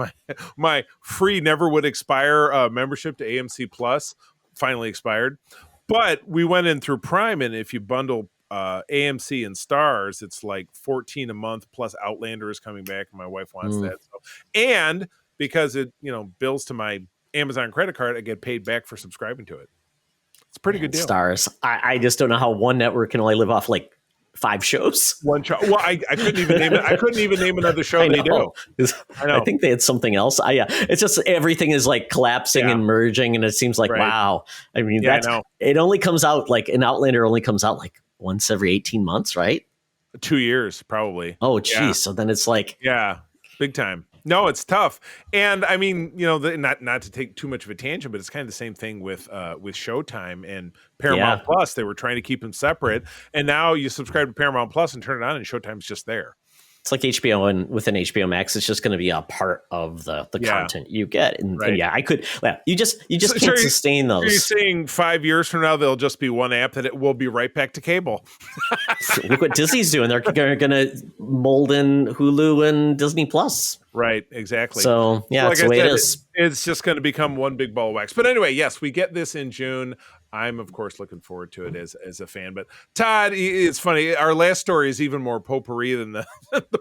my free never would expire membership to AMC Plus finally expired. But we went in through Prime, and if you bundle AMC and Stars, it's like $14 a month plus Outlander is coming back, and my wife wants that. So, and because it bills to my Amazon credit card, I get paid back for subscribing to it. It's a pretty good deal. Stars. I just don't know how one network can only live off like 5 shows. One show. Well, I couldn't even name it. I couldn't even name another show they do. I know. I think they had something else. It's just everything is like collapsing and merging, and it seems like wow. I mean, it only comes out like an Outlander only comes out like once every 18 months, right? 2 years probably. Oh, geez. Yeah. So then it's like big time. No, it's tough. And I mean, not to take too much of a tangent, but it's kind of the same thing with Showtime and Paramount Plus. They were trying to keep them separate. And now you subscribe to Paramount Plus and turn it on, and Showtime's just there. It's like HBO, and within HBO Max, it's just going to be a part of the content you get. And I could, you just can't sustain those. You're saying 5 years from now, there'll just be one app that it will be right back to cable. Look what Disney's doing. They're going to mold in Hulu and Disney Plus. Right, exactly. So, that's the way it is. It's just going to become one big ball of wax. But anyway, yes, we get this in June. I'm, of course, looking forward to it as a fan. But Todd, it's funny. Our last story is even more potpourri than the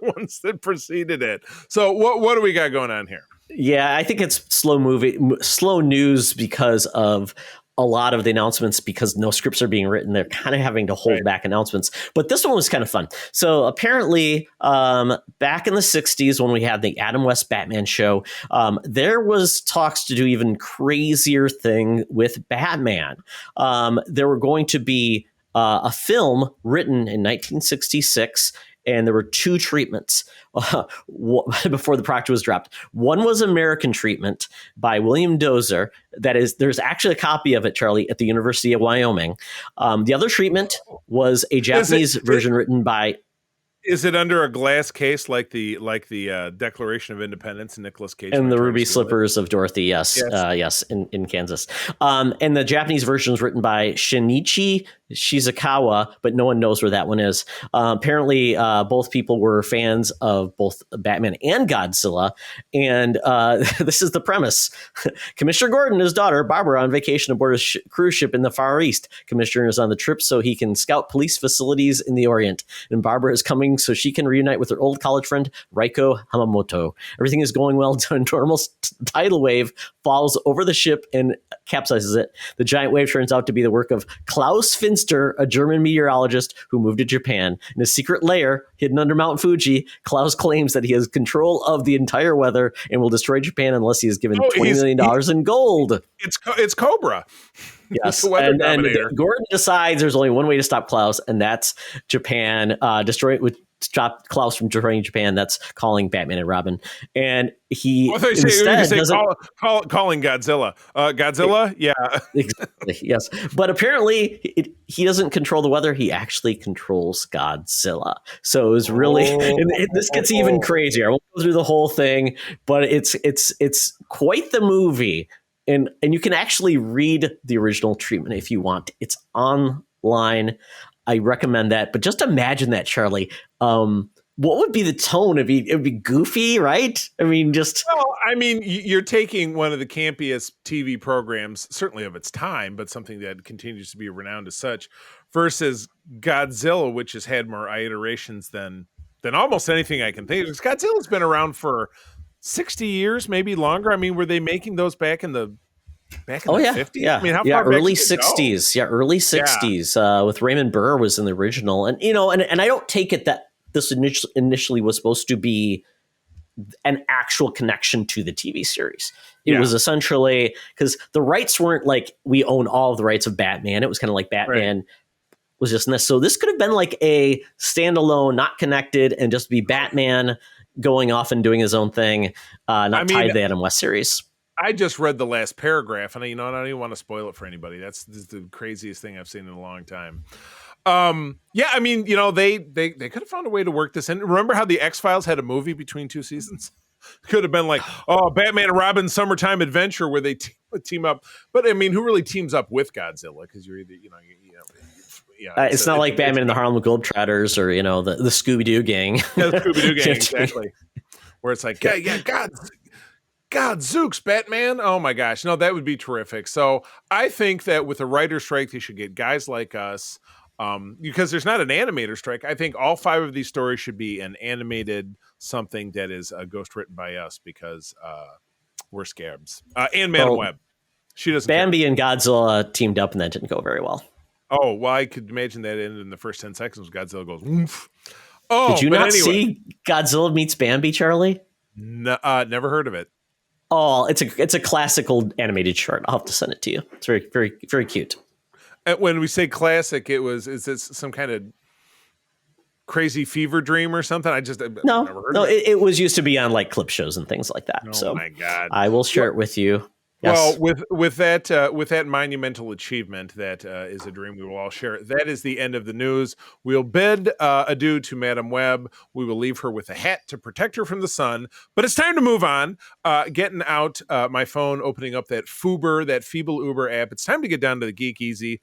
ones that preceded it. So what do we got going on here? Yeah, I think it's slow news because of a lot of the announcements, because no scripts are being written. They're kind of having to hold back announcements. But this one was kind of fun. So apparently back in the 60s, when we had the Adam West Batman show, there was talks to do even crazier thing with Batman. There were going to be a film written in 1966, and there were 2 treatments before the project was dropped. One was American treatment by William Dozer. There's actually a copy of it, Charlie, at the University of Wyoming. The other treatment was a Japanese version written by. Is it under a glass case like the Declaration of Independence and Nicolas Cage and the Ruby Slippers of Dorothy? Yes, in Kansas. And the Japanese version was written by Shinichi Shizukawa, but no one knows where that one is. Apparently, both people were fans of both Batman and Godzilla. And this is the premise. Commissioner Gordon and his daughter, Barbara, on vacation aboard a cruise ship in the Far East. Commissioner is on the trip so he can scout police facilities in the Orient. And Barbara is coming so she can reunite with her old college friend, Raiko Hamamoto. Everything is going well until a normal tidal wave falls over the ship and capsizes it. The giant wave turns out to be the work of Klaus Finster, a German meteorologist who moved to Japan. In a secret lair hidden under Mount Fuji, Klaus claims that he has control of the entire weather and will destroy Japan unless he is given $20 million in gold. It's Cobra. Yes, and Gordon decides there's only one way to stop Klaus, and that's Japan. Destroy it with stop Klaus from destroying Japan. That's calling Batman and Robin, and he calling Godzilla. Godzilla, yeah, exactly, yes. But apparently, he doesn't control the weather. He actually controls Godzilla. So it was really this gets even crazier. I won't go through the whole thing, but it's quite the movie. And you can actually read the original treatment if you want. It's online. I recommend that. But just imagine that, Charlie. What would be the tone? It'd be goofy, right? I mean, you're taking one of the campiest TV programs, certainly of its time, but something that continues to be renowned as such, versus Godzilla, which has had more iterations than almost anything I can think of. Godzilla's been around for 60 years, maybe longer. I mean, were they making those back in the 50s? Yeah. I mean, how far early back 60s. Yeah, early 60s. With Raymond Burr was in the original. And and I don't take it that this initially was supposed to be an actual connection to the TV series. It was essentially because the rights weren't like we own all of the rights of Batman. It was kind of like Batman was just in this. So this could have been like a standalone, not connected, and just be Batman going off and doing his own thing, tied to the Adam West series. I just read the last paragraph, and I don't even want to spoil it for anybody. This is the craziest thing I've seen in a long time. They could have found a way to work this in. Remember how the X-Files had a movie between two seasons? Could have been like, Batman and Robin Summertime Adventure, where they team up. But I mean, who really teams up with Godzilla? Because you're either, it's not like Batman and the Harlem Globetrotters or the Scooby-Doo gang. Yeah, the Scooby-Doo gang, exactly. Where it's like, God, Zooks, Batman. Oh my gosh, no, that would be terrific. So I think that with a writer's strike, they should get guys like us. Because there's not an animator strike. I think all 5 of these stories should be an animated something that is ghost written by us because we're scabs. And Madam Webb. She doesn't. Bambi and Godzilla teamed up and that didn't go very well. Oh, well, I could imagine that ended in the first 10 seconds. Godzilla goes, oomph. Oh, did you not see Godzilla meets Bambi, Charlie? No, never heard of it. Oh, it's a classical animated short. I'll have to send it to you. It's very, very, very cute. And when we say classic, is this some kind of crazy fever dream or something? I've never heard of it. It was used to be on like clip shows and things like that. Oh my God. I will share it with you. Yes. Well, with that monumental achievement that is a dream we will all share. That is the end of the news. We'll bid adieu to Madam Webb. We will leave her with a hat to protect her from the sun. But it's time to move on. Getting out my phone, opening up that Feeble Uber app. It's time to get down to the Geek Easy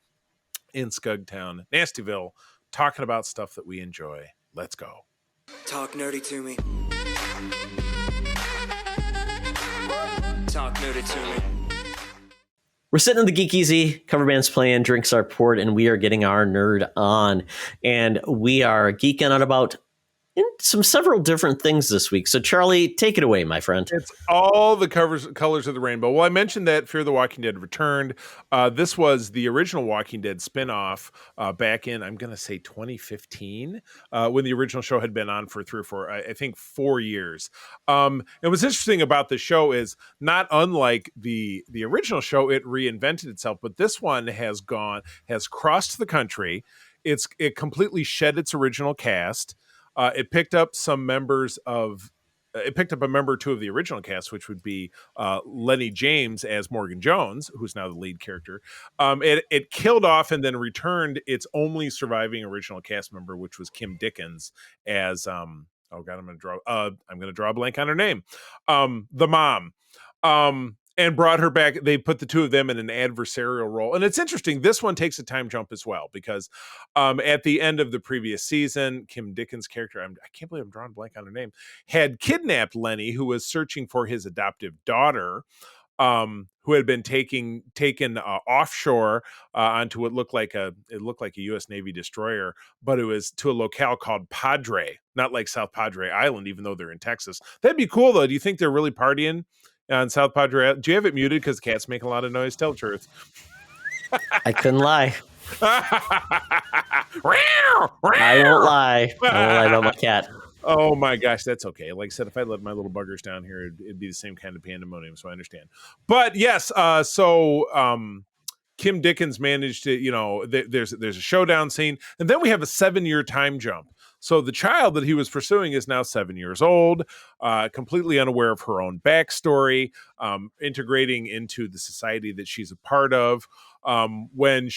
in Scugtown, Nastyville, talking about stuff that we enjoy. Let's go. Talk nerdy to me. Talk nerdy to me. We're sitting in the Geek Easy, cover band's playing, drinks are poured, and we are getting our nerd on. And we are geeking out about several different things this week. So, Charlie, take it away, my friend. It's all the colors of the rainbow. Well, I mentioned that Fear the Walking Dead returned. This was the original Walking Dead spinoff back in, I'm going to say 2015, when the original show had been on for 3 or 4, I think 4 years. And what's interesting about the show is not unlike the original show, it reinvented itself, but this one has crossed the country. It completely shed its original cast. It picked up a member or two of the original cast, which would be Lenny James as Morgan Jones, who's now the lead character. It killed off and then returned its only surviving original cast member, which was Kim Dickens as I'm going to draw a blank on her name. The mom. and brought her back. They put the two of them in an adversarial role. And it's interesting. This one takes a time jump as well, because at the end of the previous season, Kim Dickens' character, I can't believe I'm drawing a blank on her name, had kidnapped Lenny, who was searching for his adoptive daughter, who had been taken offshore onto what looked like a U.S. Navy destroyer, but it was to a locale called Padre, not like South Padre Island, even though they're in Texas. That'd be cool, though. Do you think they're really partying on South Padre? Do you have it muted because the cat's making a lot of noise? Tell the truth. I couldn't lie. I won't lie. I won't lie about my cat. Oh my gosh, that's okay. Like I said, if I let my little buggers down here, it'd be the same kind of pandemonium, so I understand. But yes, Kim Dickens managed to, there's a showdown scene, and then we have a 7-year time jump. So the child that he was pursuing is now 7 years old, completely unaware of her own backstory, integrating into the society that she's a part of. When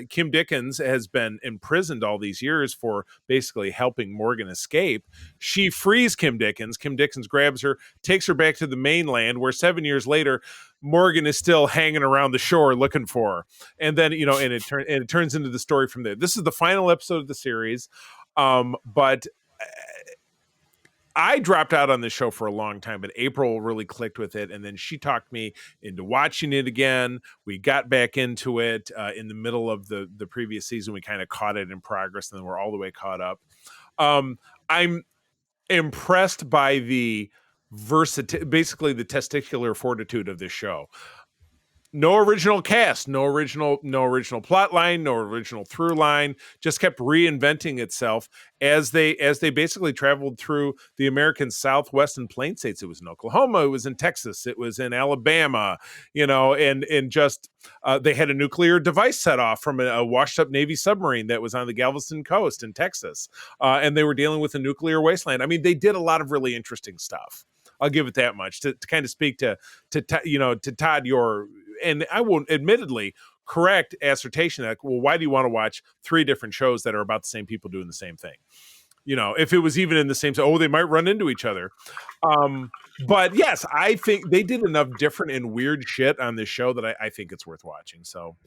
Kim Dickens has been imprisoned all these years for basically helping Morgan escape, she frees Kim Dickens. Kim Dickens grabs her, takes her back to the mainland, where 7 years later, Morgan is still hanging around the shore looking for her. And then, and it turns into the story from there. This is the final episode of the series. But I dropped out on this show for a long time, but April really clicked with it. And then she talked me into watching it again. We got back into it in the middle of the previous season. We kind of caught it in progress, and then we're all the way caught up. I'm impressed by the basically the testicular fortitude of this show. No original cast, no original plot line, no original through line. Just kept reinventing itself as they basically traveled through the American Southwest and Plain States. It was in Oklahoma, it was in Texas, it was in Alabama, and just they had a nuclear device set off from a washed up Navy submarine that was on the Galveston coast in Texas, and they were dealing with a nuclear wasteland. I mean, they did a lot of really interesting stuff. I'll give it that much to kind of speak to Todd, and I won't admittedly correct assertion that, well, why do you want to watch 3 different shows that are about the same people doing the same thing? If it was even in the same, they might run into each other. But yes, I think they did enough different and weird shit on this show that I think it's worth watching. So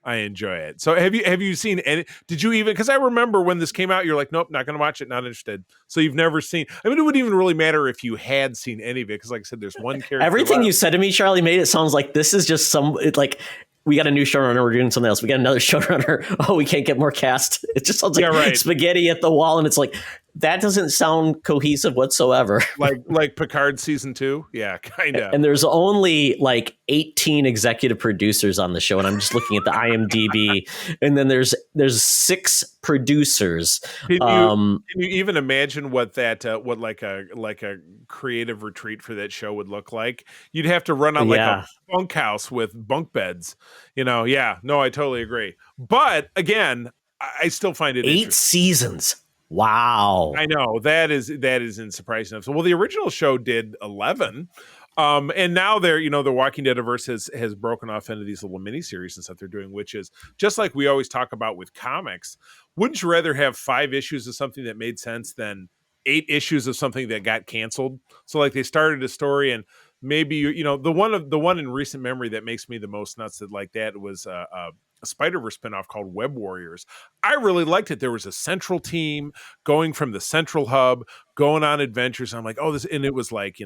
I enjoy it. So have you seen any? Did you even? Because I remember when this came out, you're like, nope, not going to watch it, not interested. So you've never seen. I mean, it wouldn't even really matter if you had seen any of it, because, like I said, there's one character. Everything left. you said to me, Charlie, made it sounds like this is just like we got a new showrunner, we're doing something else. We got another showrunner. Oh, we can't get more cast. It just sounds like spaghetti at the wall, and it's like, that doesn't sound cohesive whatsoever. Like Picard season 2, yeah, kind of. And there's only like 18 executive producers on the show, and I'm just looking at the IMDb, and then there's 6 producers. Can you even imagine what that what like a creative retreat for that show would look like? You'd have to run on like a bunkhouse with bunk beds. Yeah, no, I totally agree. But again, I still find it 8 seasons. Wow. I know that isn't surprising enough. So, well, the original show did 11. And now the Walking Dead-verse has broken off into these little miniseries and stuff they're doing, which is just like we always talk about with comics. Wouldn't you rather have 5 issues of something that made sense than 8 issues of something that got canceled? So like they started a story, and maybe the one in recent memory that makes me the most nuts that was a Spider-Verse spinoff called Web Warriors. I really liked it. There was a central team going from the central hub, going on adventures. And I'm like, this, and it was like,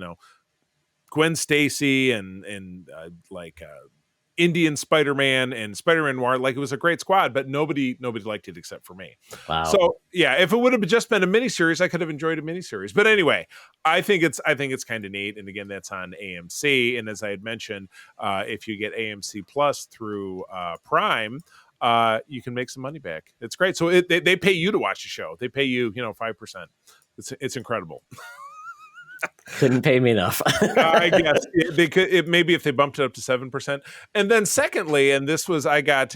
Gwen Stacy and Indian Spider-Man and Spider-Man Noir. Like, it was a great squad, but nobody liked it except for me. Wow. So yeah, if it would have just been a miniseries, I could have enjoyed a miniseries. But anyway, I think it's kind of neat. And again, that's on AMC. And as I had mentioned, if you get AMC Plus through Prime, you can make some money back. It's great. So they pay you to watch the show. They pay you, 5%. It's incredible. Couldn't pay me enough. I guess they could. Maybe if they bumped it up to 7%. And then secondly, and this was, I kind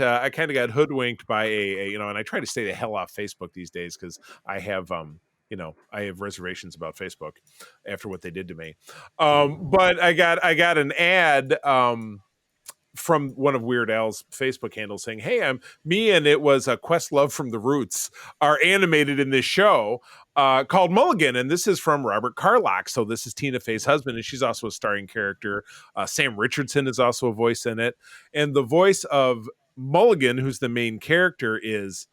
of got hoodwinked by and I try to stay the hell off Facebook these days, because I have I have reservations about Facebook after what they did to me. But I got an ad from one of Weird Al's Facebook handles saying, "Hey, me and it was Questlove from the Roots are animated in this show called Mulligan, and this is from Robert Carlock. So this is Tina Fey's husband, and she's also a starring character. Sam Richardson is also a voice in it, and the voice of Mulligan, who's the main character, is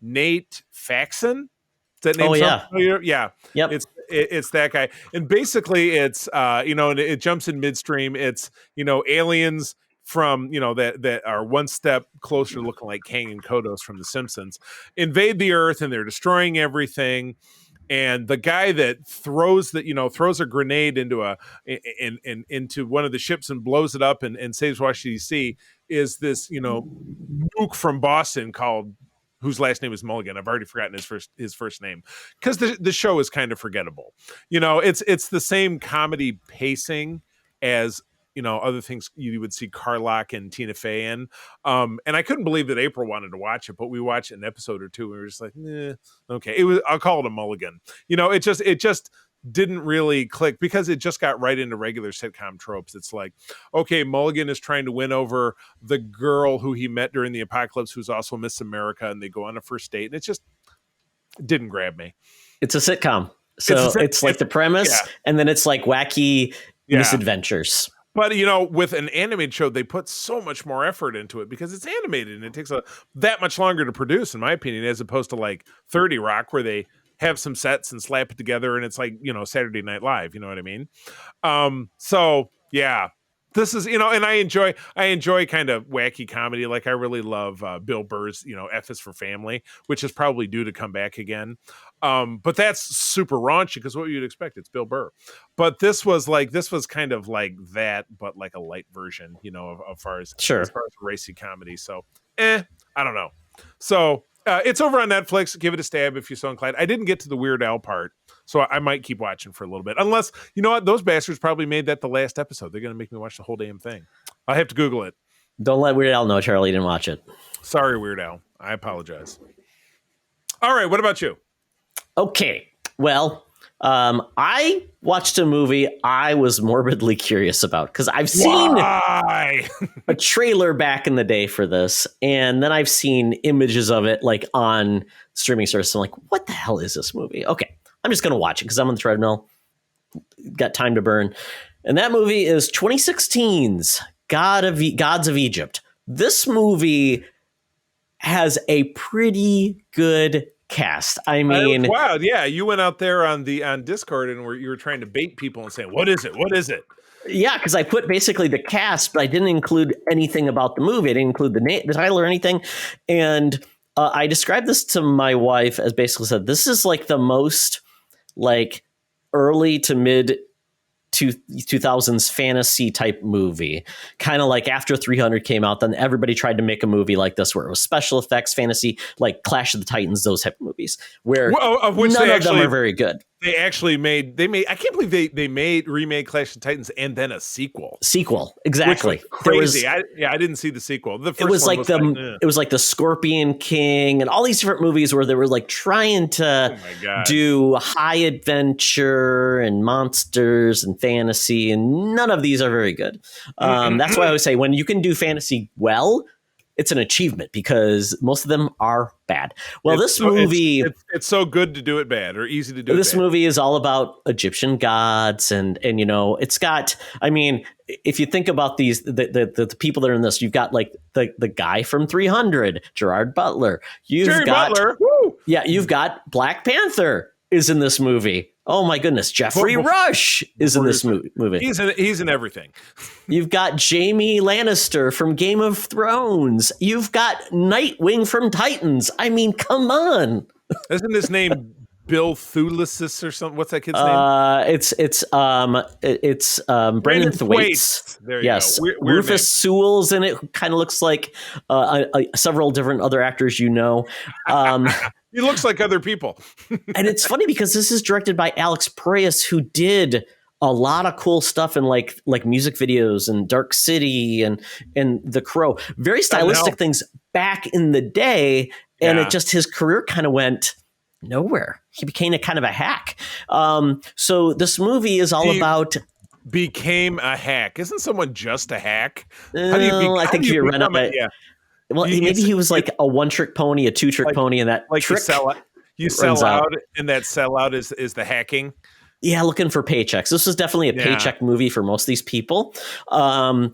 Nate Faxon. Is that name? Oh yeah, familiar? Yeah. Yep. It's that guy, and basically it's and it jumps in midstream. It's aliens from that are one step closer to looking like Kang and Kodos from The Simpsons invade the Earth, and they're destroying everything. And the guy that throws a grenade into into one of the ships and blows it up and saves Washington D.C. is this mook from Boston called, whose last name is Mulligan. I've already forgotten his first name because the show is kind of forgettable. It's the same comedy pacing as other things you would see Carlock and Tina Fey in. And I couldn't believe that April wanted to watch it, but we watched an episode or two and we were just like, okay. I'll call it a Mulligan. It just didn't really click because it just got right into regular sitcom tropes. It's like, okay, Mulligan is trying to win over the girl who he met during the apocalypse, who's also Miss America, and they go on a first date, and it just didn't grab me. It's a sitcom. So it's like the premise, and then it's like wacky misadventures. But, with an animated show, they put so much more effort into it because it's animated and it takes that much longer to produce, in my opinion, as opposed to like 30 Rock, where they have some sets and slap it together and it's like, Saturday Night Live, you know what I mean? So yeah, this is, and I enjoy kind of wacky comedy. Like I really love Bill Burr's, F is for Family, which is probably due to come back again. But that's super raunchy because what you'd expect, it's Bill Burr. But this was kind of like that, but like a light version, as far as racy comedy. So, I don't know. So it's over on Netflix. Give it a stab if you're so inclined. I didn't get to the Weird Al part, so I might keep watching for a little bit. Unless, you know what? Those bastards probably made that the last episode. They're going to make me watch the whole damn thing. I'll have to Google it. Don't let Weird Al know Charlie didn't watch it. Sorry, Weird Al. I apologize. All right, what about you? Okay, well, I watched a movie I was morbidly curious about because I've seen a trailer back in the day for this, and then I've seen images of it like on streaming service. I'm like, what the hell is this movie? Okay, I'm just going to watch it because I'm on the treadmill. Got time to burn. And that movie is 2016's Gods of Egypt. This movie has a pretty good cast. I mean, wow, yeah, you went out there on Discord and you were trying to bait people and saying, "What is it? What is it?" Yeah, because I put basically the cast, but I didn't include anything about the movie. I didn't include the title or anything. And I described this to my wife as basically said, this is like the most like early to mid 2000s fantasy type movie, kind of like after 300 came out, then everybody tried to make a movie like this where it was special effects fantasy, like Clash of the Titans, those type of movies where none of them are very good. They made I can't believe they remade Clash of Titans and then a sequel. Exactly. Crazy. I didn't see the sequel. The first it was like the Scorpion King and all these different movies where they were like trying to do high adventure and monsters and fantasy, and none of these are very good. That's why I always say when you can do fantasy well, it's an achievement because most of them are bad. Well, it's so good to do it bad or easy to do. This movie is all about Egyptian gods, and it's got. I mean, if you think about these, the people that are in this, you've got like the guy from 300, Gerard Butler. You've got Black Panther is in this movie. Oh my goodness, Jeffrey Rush is in this movie. He's in everything. You've got Jaime Lannister from Game of Thrones. You've got Nightwing from Titans. I mean, come on. Isn't his name Bill Thulisis or something? What's that kid's name? It's Brendan Thwaites. There you go. Weird Rufus name. Sewell's in it, who kind of looks like several different other actors He looks like other people. And it's funny because this is directed by Alex Proyas, who did a lot of cool stuff in like music videos and Dark City and The Crow. Very stylistic things back in the day. And it just, his career kind of went nowhere. He became a kind of a hack. So this movie is all about became a hack. Isn't someone just a hack? I think if you run up it. Yeah. Well, maybe he was like a one-trick pony, a two-trick pony, and that like trick you sell out, and that sellout is the hacking. Yeah, looking for paychecks. This was definitely a paycheck movie for most of these people. And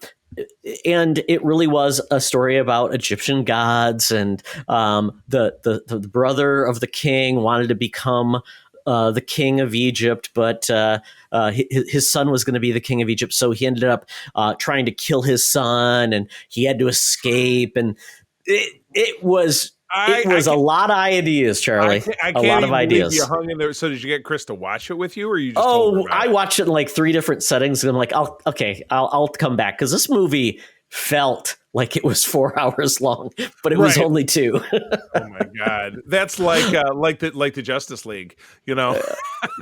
it really was a story about Egyptian gods, and the brother of the king wanted to become the king of Egypt, but his son was going to be the king of Egypt. So he ended up trying to kill his son, and he had to escape. And it was a lot of ideas, Charlie. I can't a lot of ideas. You hung in there. So did you get Chris to watch it with you, or you just? I watched it in like 3 different settings, and I'm like, I'll come back, because this movie felt like it was 4 hours long, but it was only 2. Oh my god, that's like the Justice League, you know?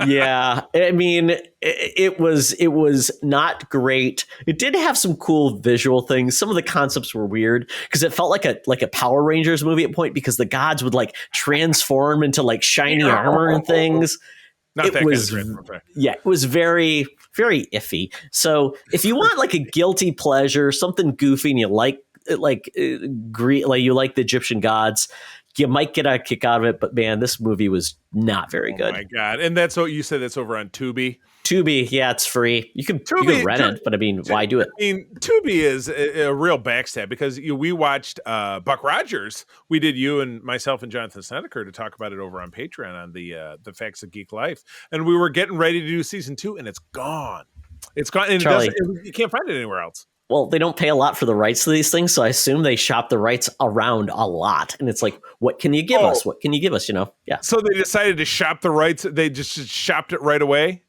Yeah, I mean, it was not great. It did have some cool visual things. Some of the concepts were weird, because it felt like a Power Rangers movie at point, because the gods would like transform into like shiny armor and things. It was very, very iffy. So if you want like a guilty pleasure, something goofy, and you like you like the Egyptian gods, you might get a kick out of it. But man, this movie was not very good. Oh my god! And that's what you said. That's over on Tubi. Tubi, yeah, it's free. You can rent it, but I mean, why do it? I mean, Tubi is a real backstab, because we watched Buck Rogers. We did, you and myself and Jonathan Snedeker, to talk about it over on Patreon on the Facts of Geek Life, and we were getting ready to do season 2, and it's gone. It's gone, and Charlie, you can't find it anywhere else. Well, they don't pay a lot for the rights to these things, so I assume they shop the rights around a lot. And it's like, what can you give us? What can you give us? You know? Yeah. So they decided to shop the rights. They just shopped it right away.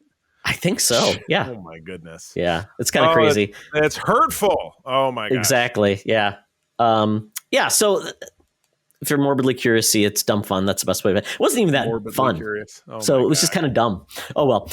I think so. Yeah. Oh my goodness. Yeah. It's kind of crazy. That's hurtful. Oh my god. Exactly. Yeah. Yeah. So if you're morbidly curious, see, it's dumb fun. That's the best way of it. It wasn't even that fun. So it was just kind of dumb. Oh, well.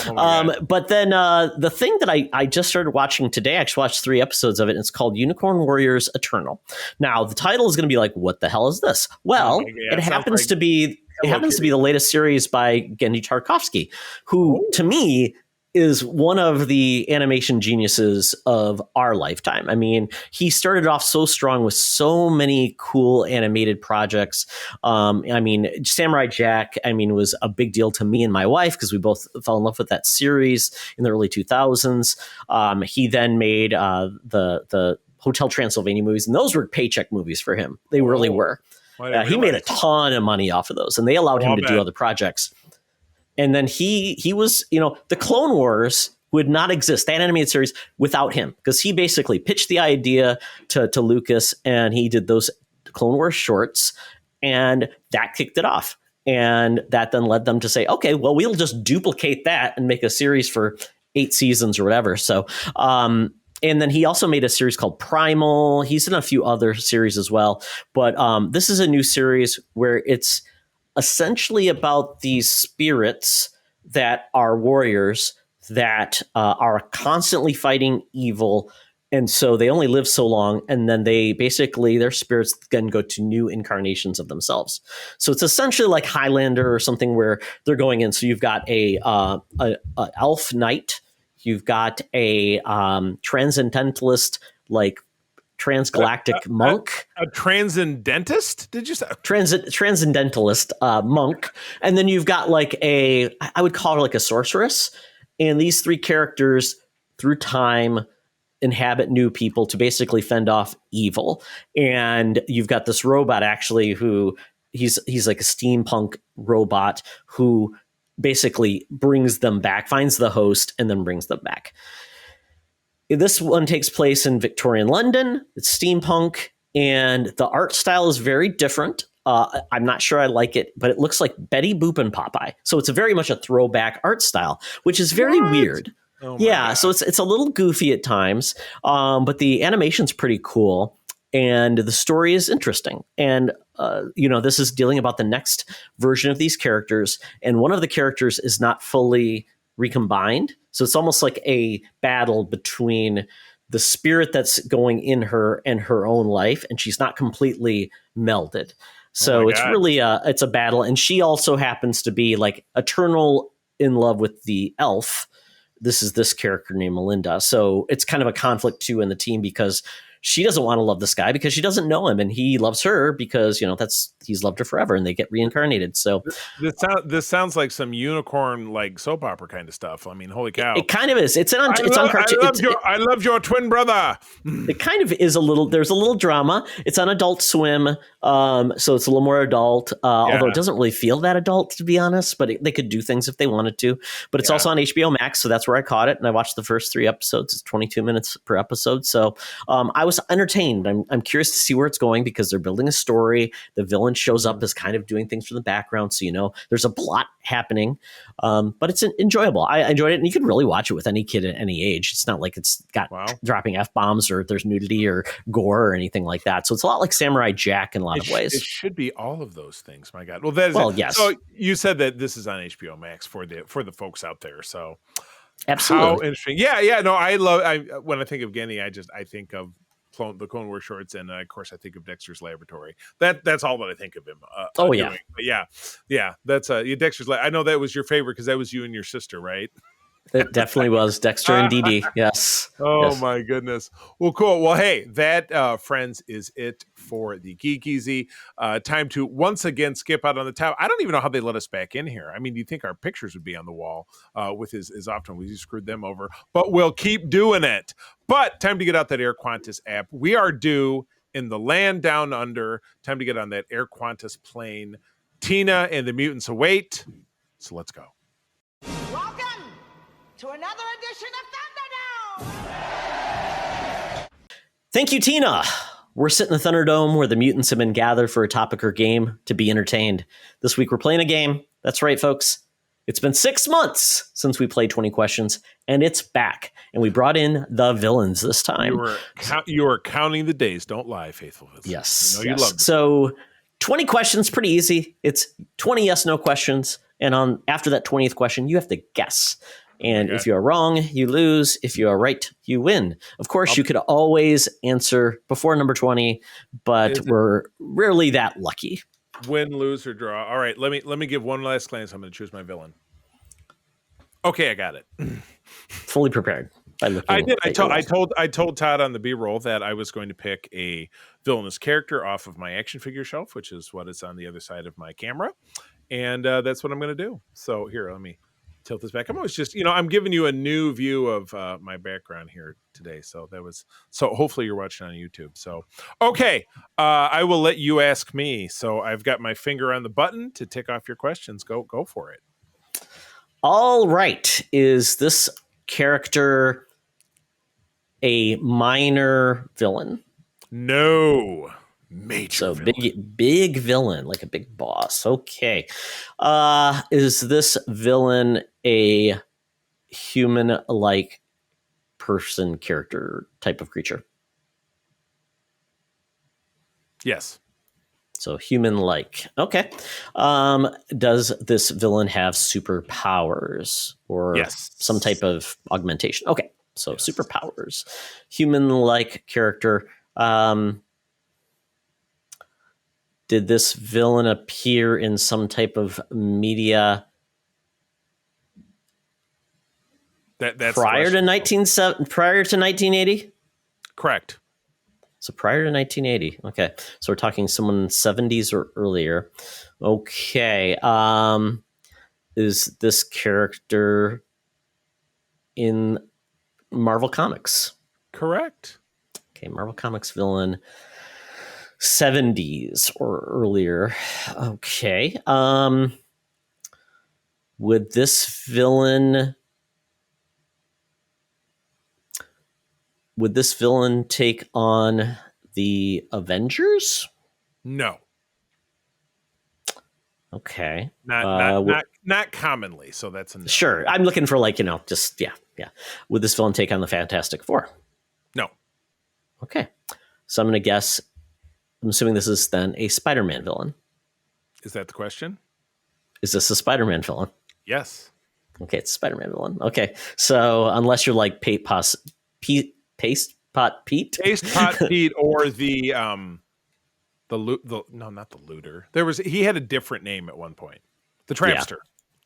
But then the thing that I just started watching today, I actually watched 3 episodes of it. And it's called Unicorn Warriors Eternal. Now, the title is going to be like, what the hell is this? Well, it happens to be the latest series by Gendy Tartakovsky, who to me is one of the animation geniuses of our lifetime. I mean, he started off so strong with so many cool animated projects. I mean, Samurai Jack, was a big deal to me and my wife, because we both fell in love with that series in the early 2000s. He then made the Hotel Transylvania movies, and those were paycheck movies for him. They really were. He made a ton of money off of those, and they allowed him to do other projects. And then he was, the Clone Wars would not exist, that animated series, without him, because he basically pitched the idea to Lucas, and he did those Clone Wars shorts, and that kicked it off. And that then led them to say, okay, well, we'll just duplicate that and make a series for 8 seasons or whatever. So, and then he also made a series called Primal. He's in a few other series as well. But this is a new series where it's essentially about these spirits that are warriors that are constantly fighting evil. And so they only live so long, and then their spirits then go to new incarnations of themselves. So it's essentially like Highlander or something, where they're going in. So you've got a elf knight, you've got a transcendentalist, like transgalactic monk, a transcendentist. Did you say transcendentalist monk? And then you've got like I would call her like a sorceress. And these 3 characters through time inhabit new people to basically fend off evil. And you've got this robot actually who he's like a steampunk robot who basically brings them back, finds the host, and then brings them back. This one takes place in Victorian London. It's steampunk, and the art style is very different. I'm not sure I like it, but it looks like Betty Boop and Popeye. So it's very much a throwback art style, which is very weird. Oh God. So it's a little goofy at times, but the animation's pretty cool, and the story is interesting. And this is dealing about the next version of these characters, and one of the characters is not fully recombined. So it's almost like a battle between the spirit that's going in her and her own life, and she's not completely melded. So it's really it's a battle. And she also happens to be like eternal in love with the elf this is this character named Melinda. So it's kind of a conflict too in the team because she doesn't want to love this guy because she doesn't know him, and he loves her because, you know, he's loved her forever, and they get reincarnated. So this sounds like some unicorn like soap opera kind of stuff. I mean, holy cow! It kind of is. It's on cartoon. I love your twin brother. It kind of is a little. There's a little drama. It's on Adult Swim, so it's a little more adult. Although it doesn't really feel that adult, to be honest. But they could do things if they wanted to. But it's also on HBO Max, so that's where I caught it, and I watched the first 3 episodes. It's 22 minutes per episode, so I was entertained. I'm curious to see where it's going because they're building a story. The villain shows up as kind of doing things from the background, so you know there's a plot happening. But it's enjoyable. I enjoyed it, and you can really watch it with any kid at any age. It's not like it's got dropping F-bombs or there's nudity or gore or anything like that. So it's a lot like Samurai Jack in a lot of ways. It should be all of those things. My God. Well, yes. So you said that this is on HBO Max for the folks out there. So absolutely, how interesting. Yeah. No, when I think of Genny, I think of the Clone Wars shorts, and of course I think of Dexter's Laboratory. That's all that I think of him. Doing. But yeah. That's Dexter's. I know that was your favorite because that was you and your sister, right? It definitely was Dexter and Dee Dee. Yes. Oh my goodness. Well, cool. Well, hey, that friends is it for the Geek Easy. Time to once again skip out on the top. I don't even know how they let us back in here. I mean, you think our pictures would be on the wall with as often we screwed them over, but we'll keep doing it. But time to get out that Air Qantas app. We are due in the land down under. Time to get on that Air Qantas plane. Tina and the mutants await. So let's go. Welcome to another edition of Thunderdome! Thank you, Tina. We're sitting in the Thunderdome where the mutants have been gathered for a topic or game to be entertained. This week we're playing a game. That's right, folks. It's been 6 months since we played 20 questions, and it's back. And we brought in the villains this time. You are counting the days. Don't lie, faithful villains. Yes. You love it. So 20 questions, pretty easy. It's 20 yes/no questions. And after that 20th question, you have to guess. And if you are wrong, you lose. If you are right, you win. Of course, you could always answer before number 20, but we're rarely that lucky. Win, lose, or draw. All right, let me give one last glance. I'm going to choose my villain. Okay, I got it. Fully prepared. I did. I told Todd on the B-roll that I was going to pick a villainous character off of my action figure shelf, which is what is on the other side of my camera, and that's what I'm going to do. So here, let me tilt this back. I'm always just, I'm giving you a new view of my background here today. So hopefully you're watching on YouTube. So, okay. I will let you ask me. So I've got my finger on the button to tick off your questions. Go for it. All right. Is this character a minor villain? No. Major villain. Big villain, like a big boss. Okay. Is this villain a human-like person, character type of creature? Yes. So human-like. Okay. Does this villain have superpowers or some type of augmentation? Okay. So superpowers. Human-like character. Did this villain appear in some type of media that's prior to 1980? Correct. So prior to 1980. Okay. So we're talking someone 70s or earlier. Okay. Is this character in Marvel Comics? Correct. Okay, Marvel Comics villain. 70s or earlier. Okay. Would this villain take on the Avengers? No. Okay. Not commonly, so that's a no. Sure. I'm looking for just yeah. Would this villain take on the Fantastic Four? No. Okay. So I'm going to guess. I'm assuming this is then a Spider-Man villain. Is that the question? Is this a Spider-Man villain? Yes. Okay, it's a Spider-Man villain. Okay, so unless you're like Paste Pot Pete, Paste Pot Pete, or no, not the looter. He had a different name at one point. The Trapster. Yeah.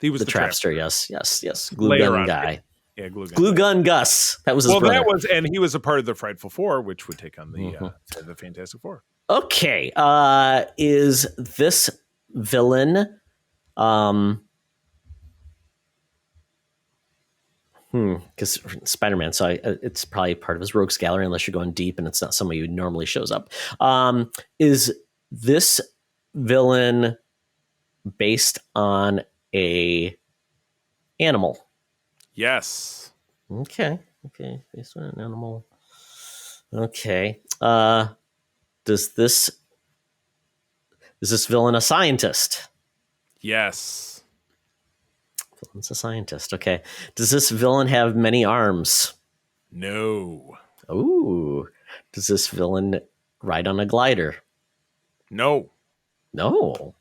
He was the Trapster. Yes. Glue gun guy. Yeah, Glue Gun Gus. That was his brother. That was, and he was a part of the Frightful Four, which would take on the Fantastic Four. Okay. Is this villain because Spider-Man, so it's probably part of his rogues gallery unless you're going deep and it's not somebody who normally shows up. Is this villain based on a animal? Yes. Okay, based on an animal. Okay. Is this villain a scientist? Yes. Villain's a scientist. Okay. Does this villain have many arms? No. Ooh. Does this villain ride on a glider? No. No.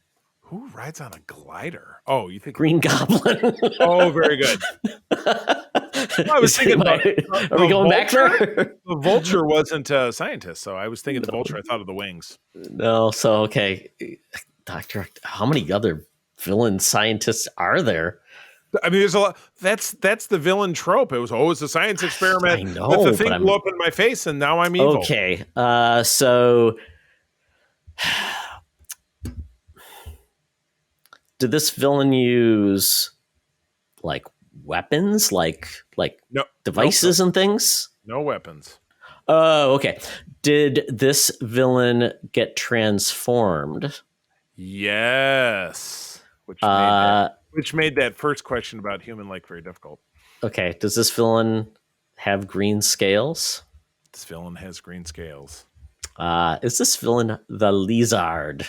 Who rides on a glider? Oh, you think Green Goblin. Oh, very good. I was thinking about Are we going back there? The Vulture wasn't a scientist, so I was thinking the Vulture. I thought of the wings. No. So okay, Doctor. How many other villain scientists are there? I mean, there's a lot. That's the villain trope. It was always a science experiment. I know, Let the thing but blew up in my face, and now I'm evil. Okay. So did this villain use like weapons, like No devices and things? No weapons. Oh, okay. Did this villain get transformed? Yes. Which made that first question about human-like very difficult. Okay. Does this villain have green scales? This villain has green scales. Is this villain the Lizard?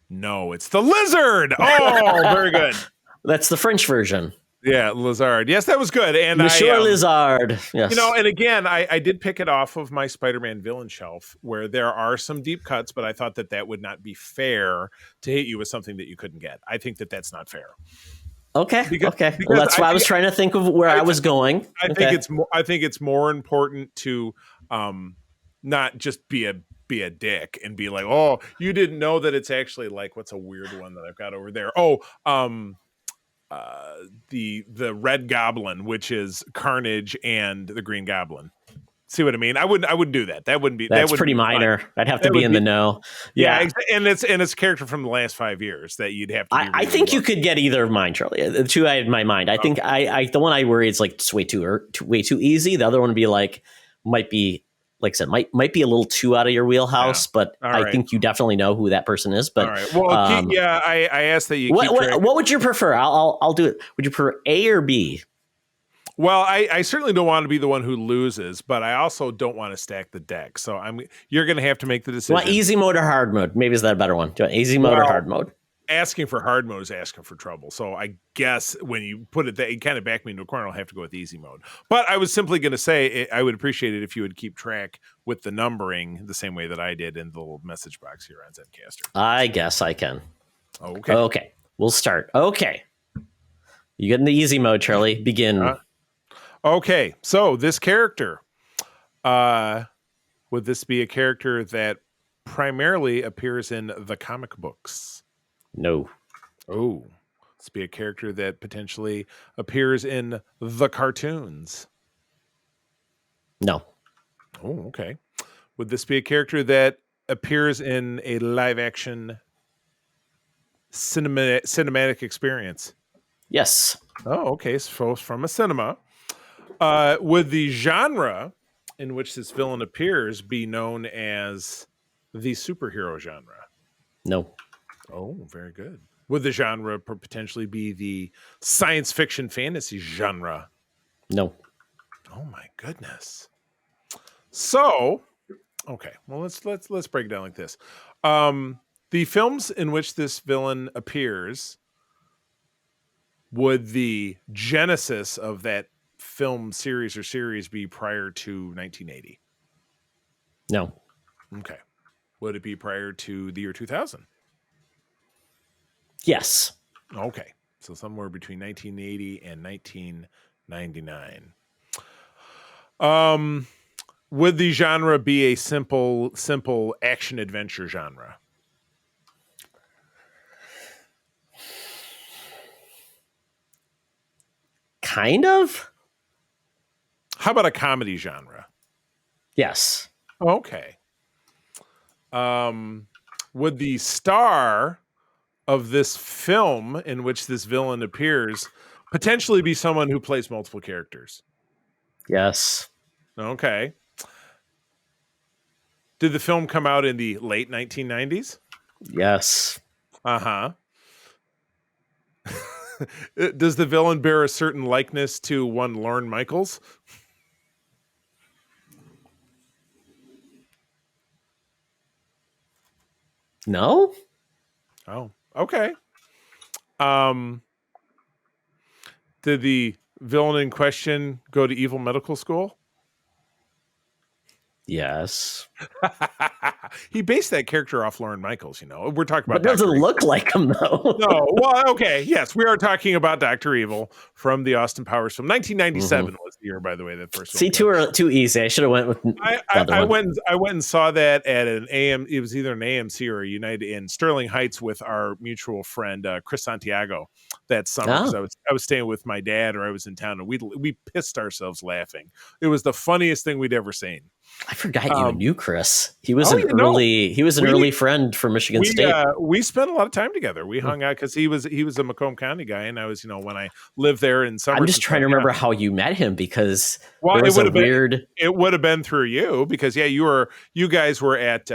No, it's the Lizard. Oh, very good. That's the French version. Yeah, Lizard. Yes, that was good. And Monsieur Lizard. Yes. You know, and again, I did pick it off of my Spider-Man villain shelf where there are some deep cuts, but I thought that would not be fair to hit you with something that you couldn't get. I think that's not fair. Okay. Because Well, that's why I was trying to think of where I was going. I think it's more important to not just be a dick and be like, oh, you didn't know that it's actually like, what's a weird one that I've got over there? Oh, the Red Goblin, which is Carnage and the Green Goblin. See what I mean? I wouldn't do that. That wouldn't be. That's pretty minor. I'd have to be in the know. Yeah, and it's a character from the last 5 years that you'd have to. I think you could get either of mine, Charlie. The two I had in my mind. I think the one I worry is like it's way too easy. The other one would be might be. Like I said, might be a little too out of your wheelhouse, but I think you definitely know who that person is. But all right. Well, I asked that you. What would you prefer? I'll do it. Would you prefer A or B? Well, I certainly don't want to be the one who loses, but I also don't want to stack the deck. So you're going to have to make the decision. Want easy mode or hard mode? Maybe is that a better one? Do you want easy mode or hard mode? Asking for hard mode is asking for trouble. So I guess when you put it that, you kind of back me into a corner, I'll have to go with easy mode. But I was simply going to say I would appreciate it if you would keep track with the numbering the same way that I did in the little message box here on Zencaster. I guess I can. Okay. We'll start. Okay. You get in the easy mode, Charlie. Begin. Okay. So this character, would this be a character that primarily appears in the comic books? No. Oh, let's be a character that potentially appears in the cartoons. No. Oh, okay. Would this be a character that appears in a live action cinematic experience? Yes. Oh, okay. So from a cinema. Would the genre in which this villain appears be known as the superhero genre? No. Oh, very good. Would the genre potentially be the science fiction fantasy genre? No. Oh my goodness. So, okay. Well, let's break it down like this. The films in which this villain appears, would the genesis of that film series be prior to 1980? No. Okay. Would it be prior to the year 2000? Yes. Okay. So somewhere between 1980 and 1999. Would the genre be a simple action adventure genre? Kind of. How about a comedy genre? Yes. Okay. Would the star of this film in which this villain appears potentially be someone who plays multiple characters? Yes. Okay. Did the film come out in the late 1990s? Yes. Uh-huh. Does the villain bear a certain likeness to one Lorne Michaels? No? Oh, okay. Did the villain in question go to evil medical school? Yes. He based that character off Lorne Michaels, We're talking about But doesn't Dr. look like him, though. No, well, okay, yes, we are talking about Dr. Evil from the Austin Powers film. 1997 was the year, by the way, that first See, one. too easy. I should have went with the other one. I went and saw that at an AM. It was either an AMC or a United in Sterling Heights with our mutual friend Chris Santiago that summer. Because I was staying with my dad, or I was in town, and we pissed ourselves laughing. It was the funniest thing we'd ever seen. I forgot you knew Chris. He was an early friend from Michigan State. We spent a lot of time together. We hung out because he was a Macomb County guy, and I was, when I lived there in summer. I'm just trying to remember how you met him, because it would have been through you, because you guys were at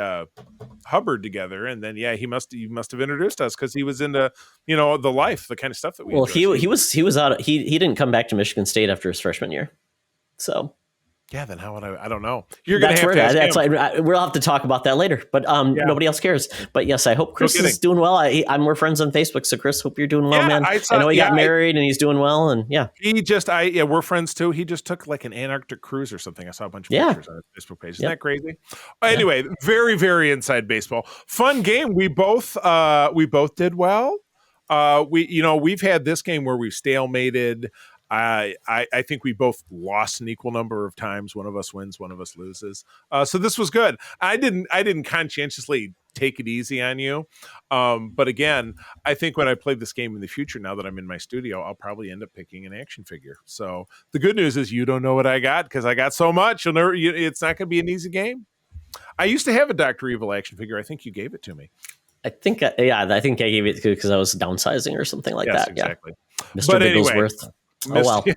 Hubbard together, and then you must have introduced us, because he was into the kind of stuff that we. Well, he was out. He didn't come back to Michigan State after his freshman year, so. Yeah, then how would I don't know. You're going to have to ask him. We'll have to talk about that later, but nobody else cares. But yes, I hope Chris is doing well. We're friends on Facebook, so Chris, hope you're doing well, man. I know he got married and he's doing well, and we're friends too. He just took like an Antarctic cruise or something. I saw a bunch of pictures on his Facebook page. Isn't that crazy? Anyway, very, very inside baseball. Fun game. We both did well. We've had this game where we've stalemated. I think we both lost an equal number of times. One of us wins, one of us loses. So this was good. I didn't conscientiously take it easy on you. But again, I think when I play this game in the future, now that I'm in my studio, I'll probably end up picking an action figure. So the good news is you don't know what I got, because I got so much. It's not going to be an easy game. I used to have a Dr. Evil action figure. I think you gave it to me. I think I gave it because I was downsizing or something like that. Exactly. Yeah. Mr. Bigglesworth. Oh, wow. Yeah.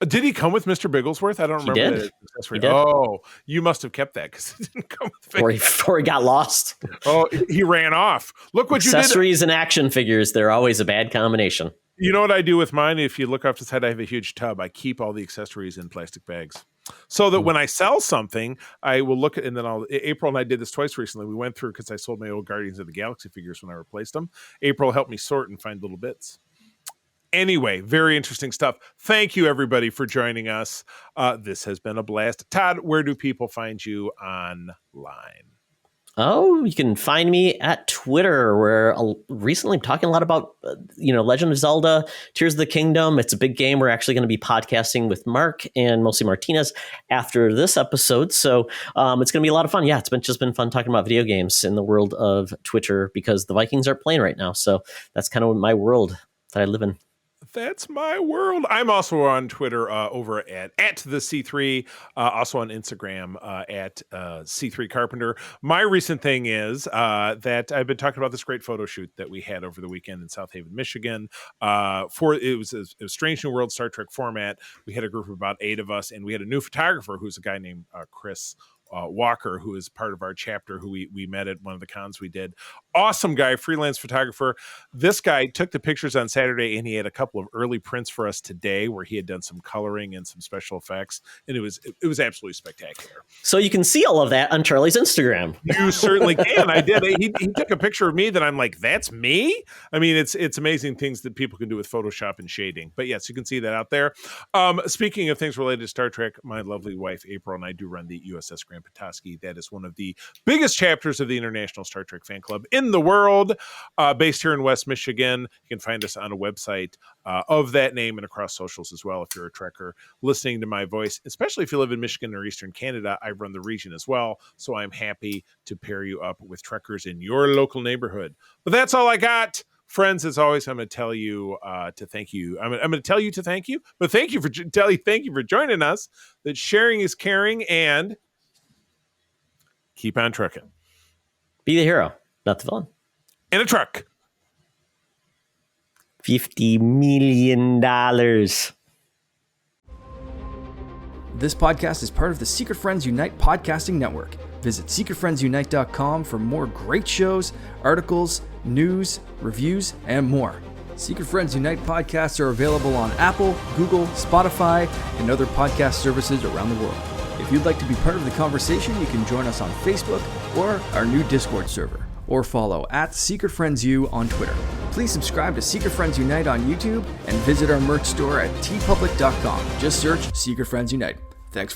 Did he come with Mr. Bigglesworth? I don't remember. He did. Oh, you must have kept that, because it didn't come with before he got lost. Oh, he ran off. Look what you did. Accessories and action figures, they're always a bad combination. You know what I do with mine? If you look off the side, I have a huge tub. I keep all the accessories in plastic bags, so that when I sell something, I will look at, and then April and I did this twice recently. We went through, because I sold my old Guardians of the Galaxy figures when I replaced them. April helped me sort and find little bits. Anyway, very interesting stuff. Thank you, everybody, for joining us. This has been a blast. Todd, where do people find you online? Oh, you can find me at Twitter, where recently I'm talking a lot about, Legend of Zelda, Tears of the Kingdom. It's a big game. We're actually going to be podcasting with Mark and mostly Martinez after this episode. So it's going to be a lot of fun. Yeah, it's just been fun talking about video games in the world of Twitter, because the Vikings aren't playing right now. So that's kind of my world that I live in. That's my world. I'm also on Twitter over at the C3, also on Instagram at C3 Carpenter. My recent thing is that I've been talking about this great photo shoot that we had over the weekend in South Haven, Michigan. It was a Strange New World Star Trek format. We had a group of about 8 of us, and we had a new photographer who's a guy named Chris Walker, who is part of our chapter, who we met at one of the cons we did. Awesome guy, freelance photographer. This guy took the pictures on Saturday, and he had a couple of early prints for us today where he had done some coloring and some special effects, and it was absolutely spectacular. So you can see all of that on Charlie's Instagram. You certainly can. I did. He took a picture of me that I'm like, that's me? I mean, it's amazing things that people can do with Photoshop and shading. But yes, you can see that out there. Speaking of things related to Star Trek, my lovely wife, April, and I do run the USS Grand Petoskey. That is one of the biggest chapters of the International Star Trek Fan Club in the world, based here in West Michigan. You can find us on a website of that name and across socials as well. If you're a Trekker listening to my voice, especially if you live in Michigan or Eastern Canada, I run the region as well. So I'm happy to pair you up with Trekkers in your local neighborhood. But that's all I got. Friends, as always, I'm going to tell you to thank you. I'm going to tell you to thank you, but thank you for joining us. That sharing is caring, and keep on trucking. Be the hero, not the villain. In a truck. $50 million. This podcast is part of the Secret Friends Unite podcasting network. Visit secretfriendsunite.com for more great shows, articles, news, reviews, and more. Secret Friends Unite podcasts are available on Apple, Google, Spotify, and other podcast services around the world. If you'd like to be part of the conversation, you can join us on Facebook or our new Discord server, or follow @SecretFriendsU on Twitter. Please subscribe to Secret Friends Unite on YouTube and visit our merch store at tpublic.com. Just search Secret Friends Unite. Thanks for listening.